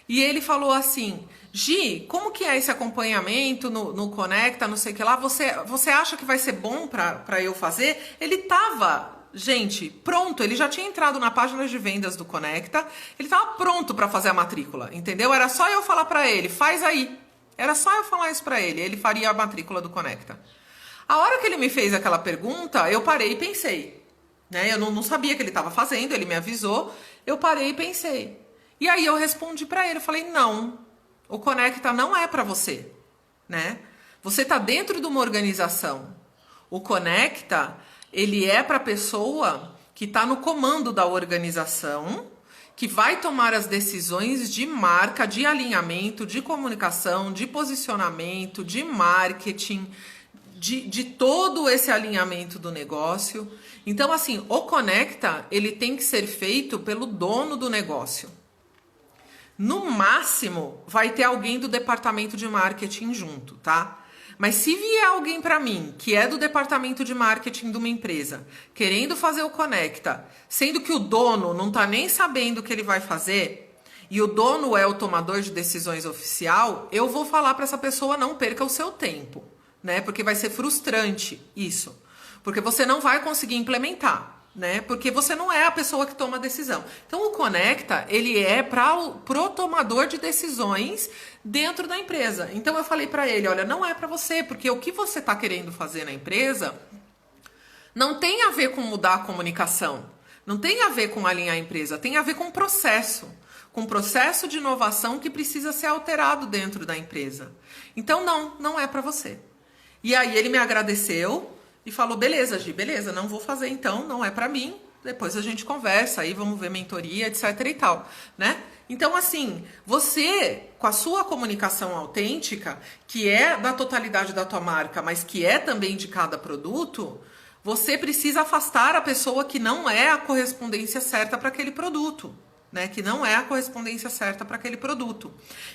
E ele falou assim: Gi, como que é esse acompanhamento no Conecta, não sei o que lá, você acha que vai ser bom para eu fazer? Ele tava, gente, pronto, ele já tinha entrado na página de vendas do Conecta, ele tava pronto para fazer a matrícula, entendeu? Era só eu falar para ele, faz aí. Era só eu falar isso para ele faria a matrícula do Conecta. A hora que ele me fez aquela pergunta, eu parei e pensei, né? Eu não sabia que ele estava fazendo, ele me avisou, eu parei e pensei. E aí eu respondi para ele, eu falei, não, o Conecta não é para você, né? Você está dentro de uma organização. O Conecta, ele é para a pessoa que está no comando da organização, que vai tomar as decisões de marca, de alinhamento, de comunicação, de posicionamento, de marketing, de todo esse alinhamento do negócio. Então, assim, o Conecta, ele tem que ser feito pelo dono do negócio. No máximo, vai ter alguém do departamento de marketing junto, tá? Mas se vier alguém para mim, que é do departamento de marketing de uma empresa, querendo fazer o Conecta, sendo que o dono não tá nem sabendo o que ele vai fazer, e o dono é o tomador de decisões oficial, eu vou falar para essa pessoa: não perca o seu tempo, né? Porque vai ser frustrante isso. Porque você não vai conseguir implementar, né? Porque você não é a pessoa que toma a decisão. Então, o Conecta, ele é pro tomador de decisões dentro da empresa. Então, eu falei para ele: olha, não é para você, porque o que você está querendo fazer na empresa não tem a ver com mudar a comunicação, não tem a ver com alinhar a empresa, tem a ver com processo. Com processo de inovação que precisa ser alterado dentro da empresa. Então, não é para você. E aí ele me agradeceu e falou: beleza, Gi, beleza, não vou fazer então, não é para mim. Depois a gente conversa, aí vamos ver mentoria, etc e tal, né? Então, assim, você, com a sua comunicação autêntica, que é da totalidade da tua marca, mas que é também de cada produto, você precisa afastar a pessoa que não é a correspondência certa para aquele produto. Né, que não é a correspondência certa para aquele produto.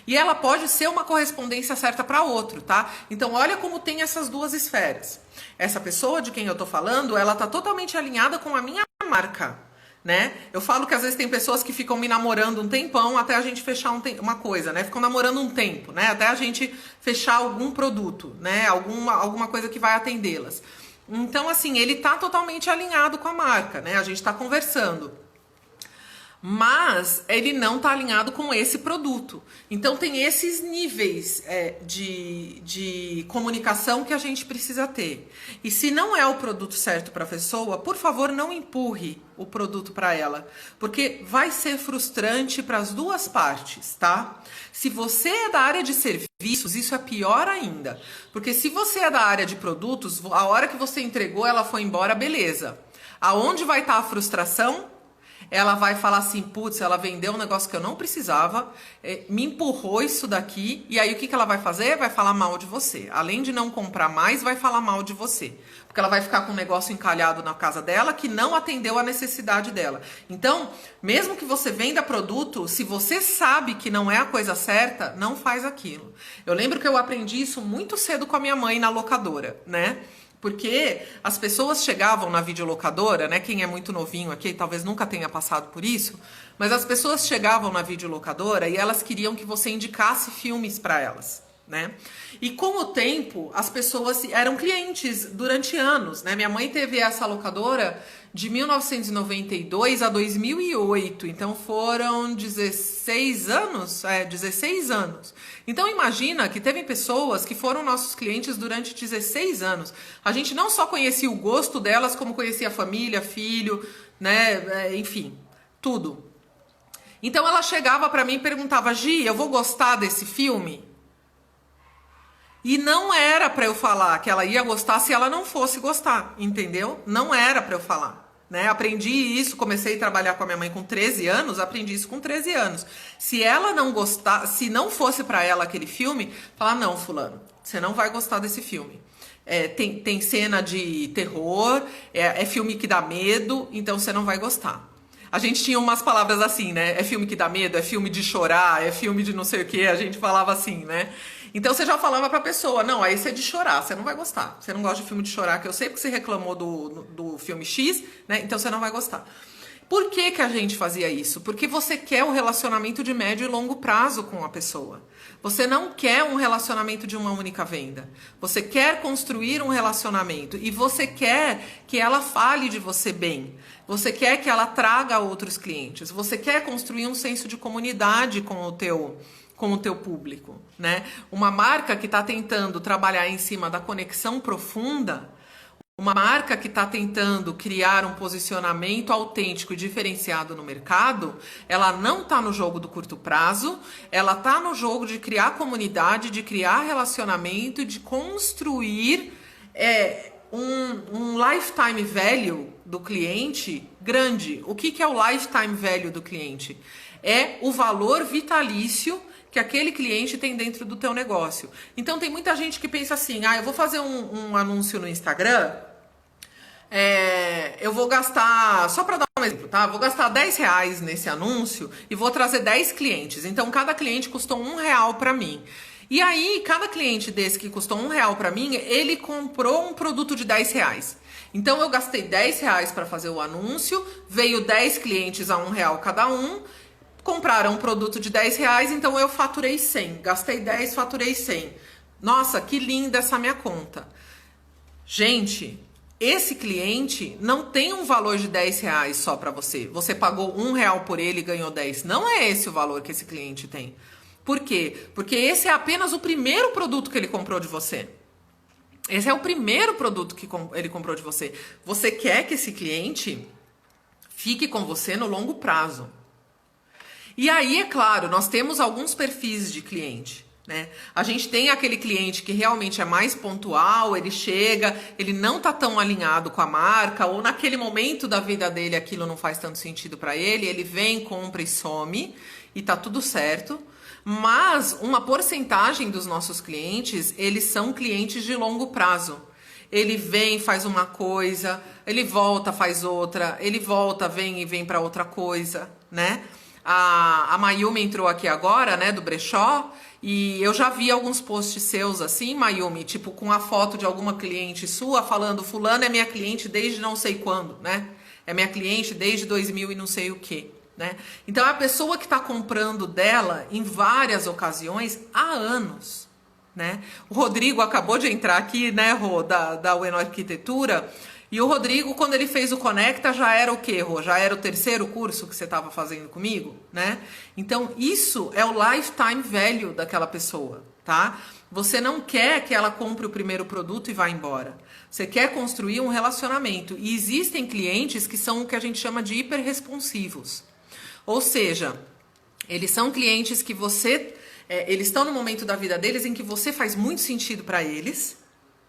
E ela pode ser uma correspondência certa para outro, tá? Então, olha como tem essas duas esferas. Essa pessoa de quem eu tô falando, ela tá totalmente alinhada com a minha marca, né? Eu falo que às vezes tem pessoas que ficam me namorando um tempão até a gente fechar uma coisa, né? Ficam namorando um tempo, né? Até a gente fechar algum produto, né? Alguma coisa que vai atendê-las. Então, assim, ele tá totalmente alinhado com a marca, né? A gente tá conversando. Mas ele não está alinhado com esse produto. Então tem esses níveis de comunicação que a gente precisa ter. E se não é o produto certo para a pessoa, por favor, não empurre o produto para ela, porque vai ser frustrante para as duas partes, tá? Se você é da área de serviços, isso é pior ainda, porque se você é da área de produtos, a hora que você entregou, ela foi embora, beleza. Aonde vai estar a frustração? Ela vai falar assim: putz, ela vendeu um negócio que eu não precisava, me empurrou isso daqui, e aí o que ela vai fazer? Vai falar mal de você. Além de não comprar mais, vai falar mal de você. Porque ela vai ficar com um negócio encalhado na casa dela que não atendeu a necessidade dela. Então, mesmo que você venda produto, se você sabe que não é a coisa certa, não faz aquilo. Eu lembro que eu aprendi isso muito cedo com a minha mãe na locadora, né? Porque as pessoas chegavam na videolocadora, né? Quem é muito novinho aqui talvez nunca tenha passado por isso, mas as pessoas chegavam na videolocadora e elas queriam que você indicasse filmes para elas, né? E com o tempo, as pessoas eram clientes durante anos, né? Minha mãe teve essa locadora de 1992 a 2008, então foram 16 anos, 16 anos. Então imagina que teve pessoas que foram nossos clientes durante 16 anos. A gente não só conhecia o gosto delas, como conhecia a família, filho, né, enfim, tudo. Então ela chegava para mim e perguntava: Gi, eu vou gostar desse filme? E não era para eu falar que ela ia gostar se ela não fosse gostar, entendeu? Não era para eu falar, né? Aprendi isso, comecei a trabalhar com a minha mãe com 13 anos, aprendi isso com 13 anos. Se ela não gostar, se não fosse para ela aquele filme, falar: não, fulano, você não vai gostar desse filme. Tem cena de terror, é filme que dá medo, então você não vai gostar. A gente tinha umas palavras assim, né? É filme que dá medo, é filme de chorar, é filme de não sei o que, a gente falava assim, né? Então você já falava pra pessoa: não, aí esse é de chorar, você não vai gostar. Você não gosta de filme de chorar, que eu sei porque você reclamou do filme X, né? Então você não vai gostar. Por que que a gente fazia isso? Porque você quer um relacionamento de médio e longo prazo com a pessoa. Você não quer um relacionamento de uma única venda. Você quer construir um relacionamento e você quer que ela fale de você bem. Você quer que ela traga outros clientes. Você quer construir um senso de comunidade com o teu público, né? Uma marca que está tentando trabalhar em cima da conexão profunda, uma marca que está tentando criar um posicionamento autêntico e diferenciado no mercado, ela não está no jogo do curto prazo, ela está no jogo de criar comunidade, de criar relacionamento e de construir um lifetime value do cliente grande. O que é o lifetime value do cliente? é o valor vitalício que aquele cliente tem dentro do teu negócio. Então tem muita gente que pensa assim, eu vou fazer um anúncio no Instagram, eu vou gastar, só para dar um exemplo, tá? Vou gastar R$10 nesse anúncio e vou trazer 10 clientes. Então cada cliente custou R$1 para mim. E aí, cada cliente desse que custou R$1 para mim, ele comprou um produto de R$10. Então eu gastei R$10 para fazer o anúncio, veio 10 clientes a R$1 cada um, compraram um produto de R$10, então eu faturei 100. Gastei 10, faturei 100. Nossa, que linda essa minha conta. Gente, esse cliente não tem um valor de R$10 só para você. Você pagou R$1 por ele e ganhou 10. Não é esse o valor que esse cliente tem. Por quê? Porque esse é apenas o primeiro produto que ele comprou de você. Esse é o primeiro produto que ele comprou de você. Você quer que esse cliente fique com você no longo prazo. E aí, é claro, nós temos alguns perfis de cliente, né? A gente tem aquele cliente que realmente é mais pontual, ele chega, ele não tá tão alinhado com a marca, ou naquele momento da vida dele aquilo não faz tanto sentido para ele, ele vem, compra e some, e tá tudo certo. Mas uma porcentagem dos nossos clientes, eles são clientes de longo prazo. Ele vem, faz uma coisa, ele volta, faz outra, ele volta, vem e vem para outra coisa, né? A Mayumi entrou aqui agora, né, do brechó, e eu já vi alguns posts seus assim, Mayumi, tipo com a foto de alguma cliente sua falando, fulano é minha cliente desde não sei quando, né? É minha cliente desde 2000 e não sei o quê. Né? Então é a pessoa que está comprando dela em várias ocasiões há anos, né? O Rodrigo acabou de entrar aqui, né, Rô, da Ueno Arquitetura, e o Rodrigo, quando ele fez o Conecta, já era o quê, Rô? Já era o terceiro curso que você estava fazendo comigo, né? Então isso é o lifetime value daquela pessoa, tá? Você não quer que ela compre o primeiro produto e vá embora. Você quer construir um relacionamento. E existem clientes que são o que a gente chama de hiperresponsivos. Ou seja, eles são clientes que você... eles estão no momento da vida deles em que você faz muito sentido para eles,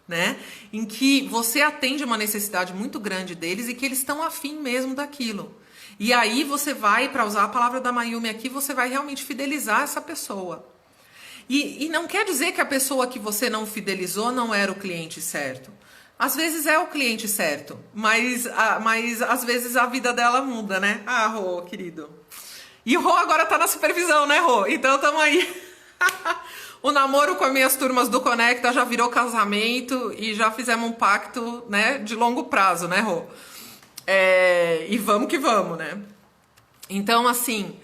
né? Em que você atende uma necessidade muito grande deles e que eles estão afim mesmo daquilo. E aí você vai, para usar a palavra da Mayumi aqui, você vai realmente fidelizar essa pessoa. E não quer dizer que a pessoa que você não fidelizou não era o cliente certo. Às vezes é o cliente certo, mas às vezes a vida dela muda, né? Ah, Rô, querido. E o Rô agora tá na supervisão, né, Rô? Então tamo aí. O namoro com as minhas turmas do Conecta já virou casamento e já fizemos um pacto, né, de longo prazo, né, Rô? E vamos que vamos, né? Então, assim,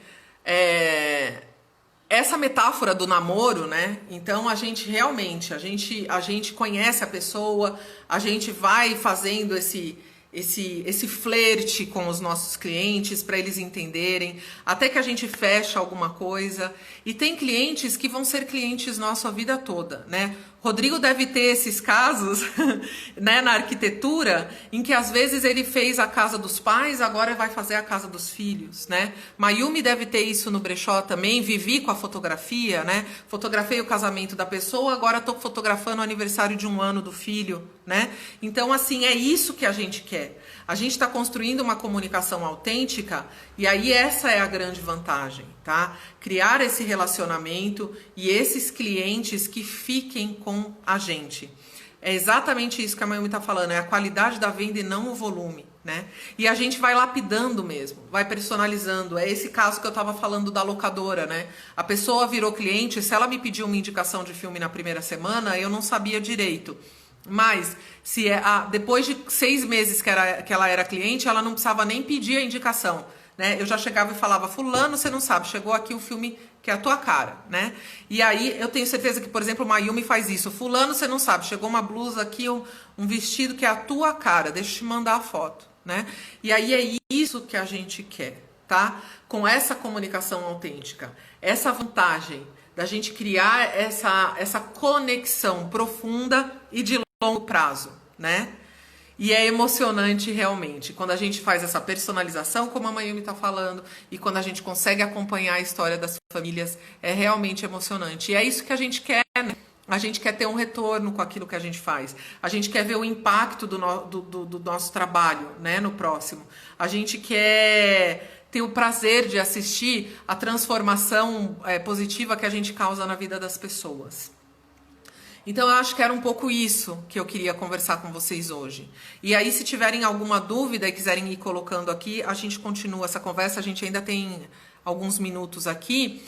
essa metáfora do namoro, né? Então a gente realmente, a gente conhece a pessoa, a gente vai fazendo esse flerte com os nossos clientes para eles entenderem, até que a gente fecha alguma coisa. E tem clientes que vão ser clientes nossos a vida toda, né? Rodrigo deve ter esses casos, né, na arquitetura, em que às vezes ele fez a casa dos pais, agora vai fazer a casa dos filhos, né? Mayumi deve ter isso no brechó também, vivi com a fotografia, né? Fotografei o casamento da pessoa, agora estou fotografando o aniversário de 1 ano do filho, né? Então, assim, é isso que a gente quer. A gente está construindo uma comunicação autêntica e aí essa é a grande vantagem, tá? Criar esse relacionamento e esses clientes que fiquem com a gente. É exatamente isso que a Mayumi está falando, é a qualidade da venda e não o volume, né? E a gente vai lapidando mesmo, vai personalizando. É esse caso que eu estava falando da locadora, né? A pessoa virou cliente, se ela me pediu uma indicação de filme na primeira semana, eu não sabia direito. Mas se depois de 6 meses que ela era cliente, ela não precisava nem pedir a indicação, né? Eu já chegava e falava, fulano, você não sabe, chegou aqui o filme que é a tua cara, né? E aí eu tenho certeza que, por exemplo, o Mayumi faz isso. Fulano, você não sabe, chegou uma blusa aqui, um vestido que é a tua cara, deixa eu te mandar a foto, né? E aí é isso que a gente quer, tá? Com essa comunicação autêntica, essa vantagem da gente criar essa conexão profunda e de longo prazo, né? E é emocionante realmente, quando a gente faz essa personalização, como a Mayumi está falando, e quando a gente consegue acompanhar a história das famílias, é realmente emocionante. E é isso que a gente quer, né? A gente quer ter um retorno com aquilo que a gente faz. A gente quer ver o impacto do nosso trabalho, né, no próximo. A gente quer ter o prazer de assistir a transformação positiva que a gente causa na vida das pessoas. Então eu acho que era um pouco isso que eu queria conversar com vocês hoje. E aí, se tiverem alguma dúvida e quiserem ir colocando aqui, a gente continua essa conversa, a gente ainda tem alguns minutos aqui.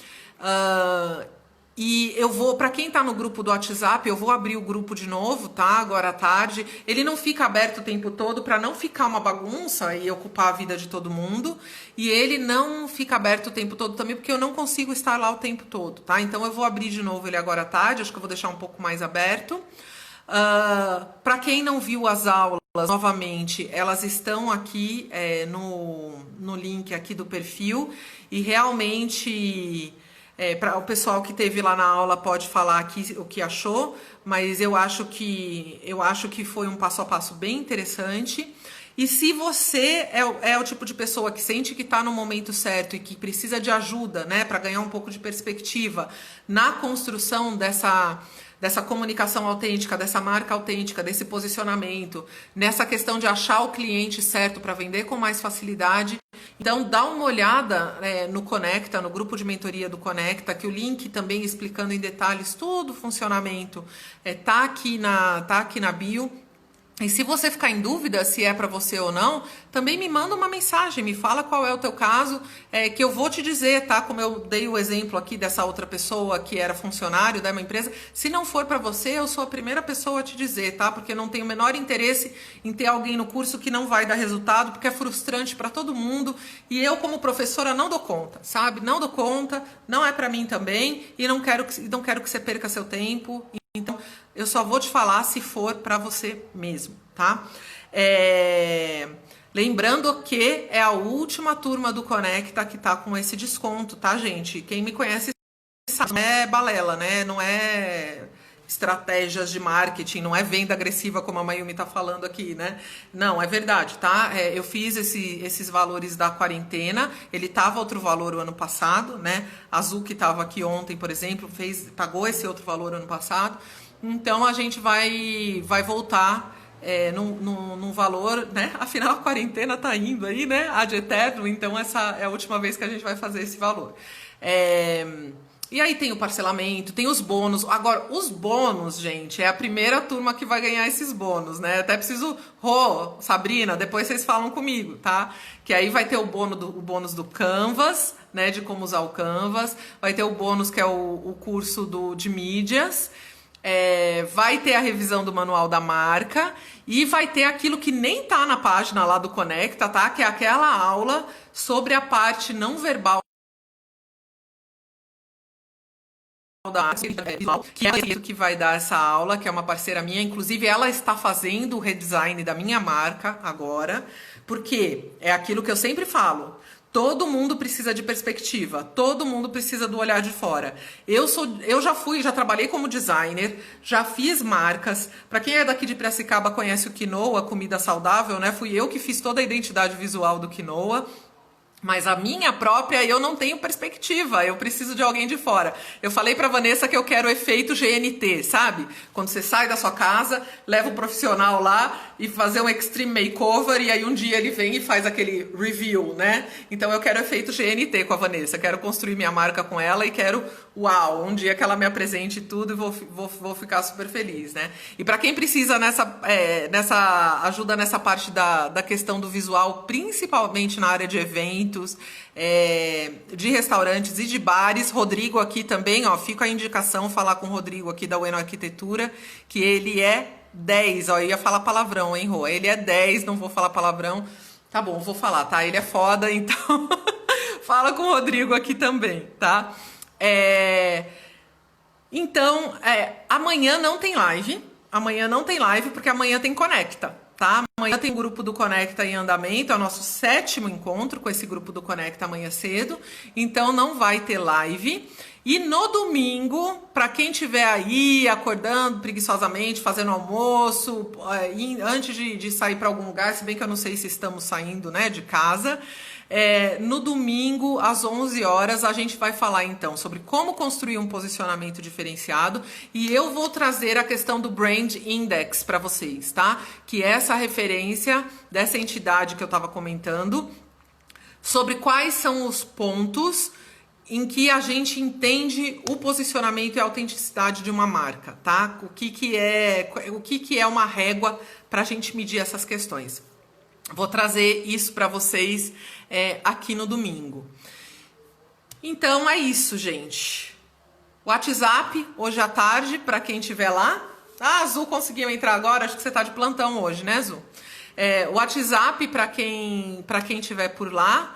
E eu vou, para quem tá no grupo do WhatsApp, eu vou abrir o grupo de novo, tá? Agora à tarde. Ele não fica aberto o tempo todo para não ficar uma bagunça e ocupar a vida de todo mundo. E ele não fica aberto o tempo todo também porque eu não consigo estar lá o tempo todo, tá? Então eu vou abrir de novo ele agora à tarde, acho que eu vou deixar um pouco mais aberto. Para quem não viu as aulas, novamente, elas estão aqui no link aqui do perfil e realmente... para o pessoal que esteve lá na aula pode falar aqui o que achou, mas eu acho que foi um passo a passo bem interessante. E se você é o tipo de pessoa que sente que está no momento certo e que precisa de ajuda, né, para ganhar um pouco de perspectiva na construção dessa comunicação autêntica, dessa marca autêntica, desse posicionamento, nessa questão de achar o cliente certo para vender com mais facilidade. Então, dá uma olhada no Conecta, no grupo de mentoria do Conecta, que o link também explicando em detalhes todo o funcionamento tá aqui na bio. E se você ficar em dúvida se é para você ou não, também me manda uma mensagem, me fala qual é o teu caso, que eu vou te dizer, tá? Como eu dei o exemplo aqui dessa outra pessoa que era funcionário da minha empresa, se não for para você, eu sou a primeira pessoa a te dizer, tá? Porque eu não tenho o menor interesse em ter alguém no curso que não vai dar resultado, porque é frustrante para todo mundo, e eu como professora não dou conta, sabe? Não dou conta, não é para mim também, e não quero que você perca seu tempo. Então, eu só vou te falar se for para você mesmo, tá? Lembrando que é a última turma do Conecta que tá com esse desconto, tá, gente? Quem me conhece sabe, não é balela, né? Não é estratégias de marketing, não é venda agressiva como a Mayumi tá falando aqui, né? Não, é verdade, tá? Eu fiz esses valores da quarentena, ele tava outro valor o ano passado, né? A Azul, que tava aqui ontem, por exemplo, pagou esse outro valor ano passado. Então a gente vai voltar num valor, né? Afinal a quarentena tá indo aí, né? Ad eterno, então essa é a última vez que a gente vai fazer esse valor. E aí tem o parcelamento, tem os bônus. Agora, os bônus, gente, é a primeira turma que vai ganhar esses bônus, né? Até preciso... Sabrina, depois vocês falam comigo, tá? Que aí vai ter o bônus do Canvas, né? De como usar o Canvas. Vai ter o bônus que é o curso de mídias. Vai ter a revisão do manual da marca. E vai ter aquilo que nem tá na página lá do Conecta, tá? Que é aquela aula sobre a parte não verbal que é que vai dar essa aula, que é uma parceira minha, inclusive ela está fazendo o redesign da minha marca agora, porque é aquilo que eu sempre falo, todo mundo precisa de perspectiva, todo mundo precisa do olhar de fora. Eu já trabalhei como designer, já fiz marcas, para quem é daqui de Piracicaba conhece o Quinoa, comida saudável, né? Fui eu que fiz toda a identidade visual do Quinoa. Mas a minha própria, eu não tenho perspectiva, eu preciso de alguém de fora. Eu falei pra Vanessa que eu quero o efeito GNT, sabe? Quando você sai da sua casa, leva o profissional lá e fazer um extreme makeover e aí um dia ele vem e faz aquele review, né? Então eu quero o efeito GNT com a Vanessa, quero construir minha marca com ela e quero, uau, um dia que ela me apresente tudo e vou ficar super feliz, né? E pra quem precisa nessa ajuda nessa parte da questão do visual, principalmente na área de eventos, de restaurantes e de bares, Rodrigo aqui também, ó, fica a indicação, falar com o Rodrigo aqui da Ueno Arquitetura, que ele é 10, ó, eu ia falar palavrão, hein, Rô? Ele é 10, não vou falar palavrão, tá bom, vou falar, tá? Ele é foda, então fala com o Rodrigo aqui também, tá? Então, amanhã não tem live, porque amanhã tem Conecta, tá? Amanhã tem o grupo do Conecta em andamento, é o nosso 7º encontro com esse grupo do Conecta amanhã cedo, então não vai ter live. E no domingo, para quem estiver aí acordando preguiçosamente, fazendo almoço, antes de sair para algum lugar, se bem que eu não sei se estamos saindo, né, de casa, no domingo, às 11 horas, a gente vai falar então sobre como construir um posicionamento diferenciado e eu vou trazer a questão do Brand Index para vocês, tá? Que é essa referência dessa entidade que eu estava comentando, sobre quais são os pontos em que a gente entende o posicionamento e a autenticidade de uma marca, tá? O que é uma régua para a gente medir essas questões. Vou trazer isso para vocês aqui no domingo. Então é isso, gente. WhatsApp hoje à tarde para quem estiver lá. Ah, a Zu conseguiu entrar agora, acho que você tá de plantão hoje, né, Zu? WhatsApp para quem estiver por lá.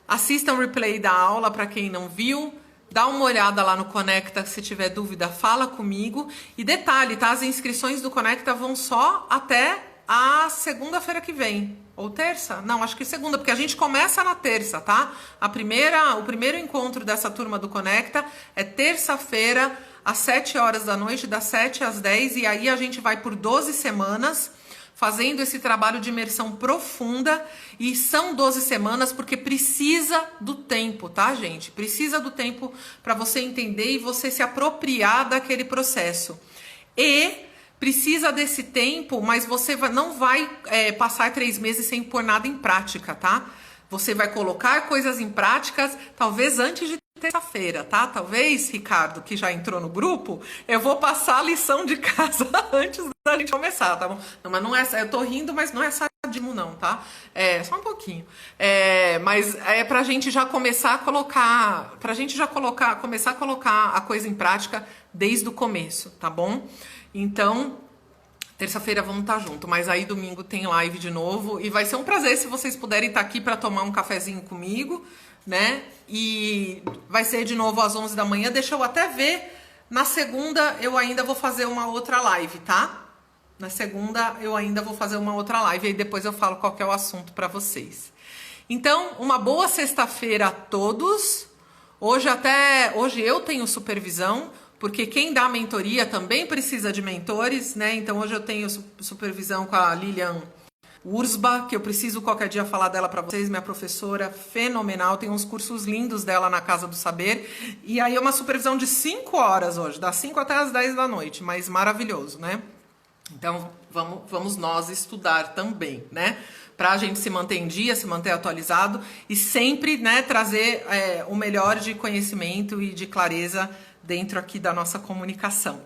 Assista um replay da aula para quem não viu. Dá uma olhada lá no Conecta, se tiver dúvida, fala comigo. E detalhe, tá? As inscrições do Conecta vão só até a segunda-feira que vem. Ou terça? Não, acho que segunda, porque a gente começa na terça, tá? O primeiro encontro dessa turma do Conecta é terça-feira, às 7 horas da noite, das 7 às 10. E aí a gente vai por 12 semanas fazendo esse trabalho de imersão profunda, e são 12 semanas porque precisa do tempo, tá, gente? Precisa do tempo para você entender e você se apropriar daquele processo. E precisa desse tempo, mas você não vai passar 3 meses sem pôr nada em prática, tá? Você vai colocar coisas em práticas, talvez antes de terça-feira, tá? Talvez, Ricardo, que já entrou no grupo, eu vou passar a lição de casa antes da gente começar, tá bom? Não, mas não é, eu tô rindo, mas não é sadismo não, tá? Só um pouquinho. Mas é pra gente já começar a colocar, começar a colocar a coisa em prática desde o começo, tá bom? Então, terça-feira vamos estar junto, mas aí domingo tem live de novo e vai ser um prazer se vocês puderem estar aqui para tomar um cafezinho comigo, né? E vai ser de novo às 11 da manhã. Deixa eu até ver. Na segunda eu ainda vou fazer uma outra live, tá? Na segunda eu ainda vou fazer uma outra live e depois eu falo qual que é o assunto para vocês. Então, uma boa sexta-feira a todos. Hoje eu tenho supervisão, porque quem dá mentoria também precisa de mentores, né? Então hoje eu tenho supervisão com a Lilian Ursba, que eu preciso qualquer dia falar dela para vocês, minha professora fenomenal, tem uns cursos lindos dela na Casa do Saber, e aí é uma supervisão de 5 horas hoje, das 5 até as 10 da noite, mas maravilhoso, né? Então vamos nós estudar também, né? Para a gente se manter em dia, se manter atualizado e sempre, né, trazer o melhor de conhecimento e de clareza dentro aqui da nossa comunicação.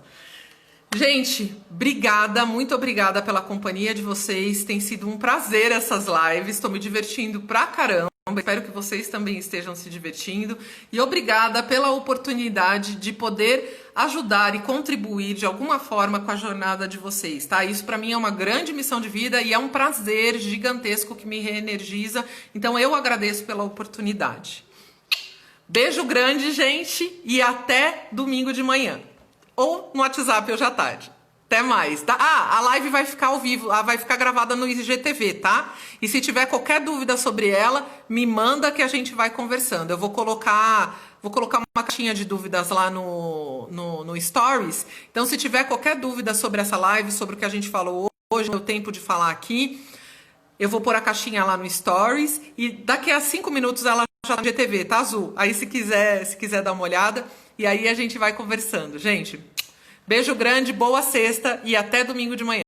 Gente, obrigada, muito obrigada pela companhia de vocês. Tem sido um prazer essas lives. Estou me divertindo pra caramba. Espero que vocês também estejam se divertindo. E obrigada pela oportunidade de poder ajudar e contribuir de alguma forma com a jornada de vocês, tá? Isso para mim é uma grande missão de vida e é um prazer gigantesco que me reenergiza. Então eu agradeço pela oportunidade. Beijo grande, gente, e até domingo de manhã. Ou no WhatsApp hoje à tarde. Até mais, tá? Ah, a live vai ficar ao vivo, vai ficar gravada no IGTV, tá? E se tiver qualquer dúvida sobre ela, me manda que a gente vai conversando. Eu vou colocar uma caixinha de dúvidas lá no Stories. Então, se tiver qualquer dúvida sobre essa live, sobre o que a gente falou hoje, no tempo de falar aqui, eu vou pôr a caixinha lá no Stories e daqui a 5 minutos ela já tá no IGTV, tá, Azul? Aí se quiser dar uma olhada, e aí a gente vai conversando. Gente, beijo grande, boa sexta e até domingo de manhã.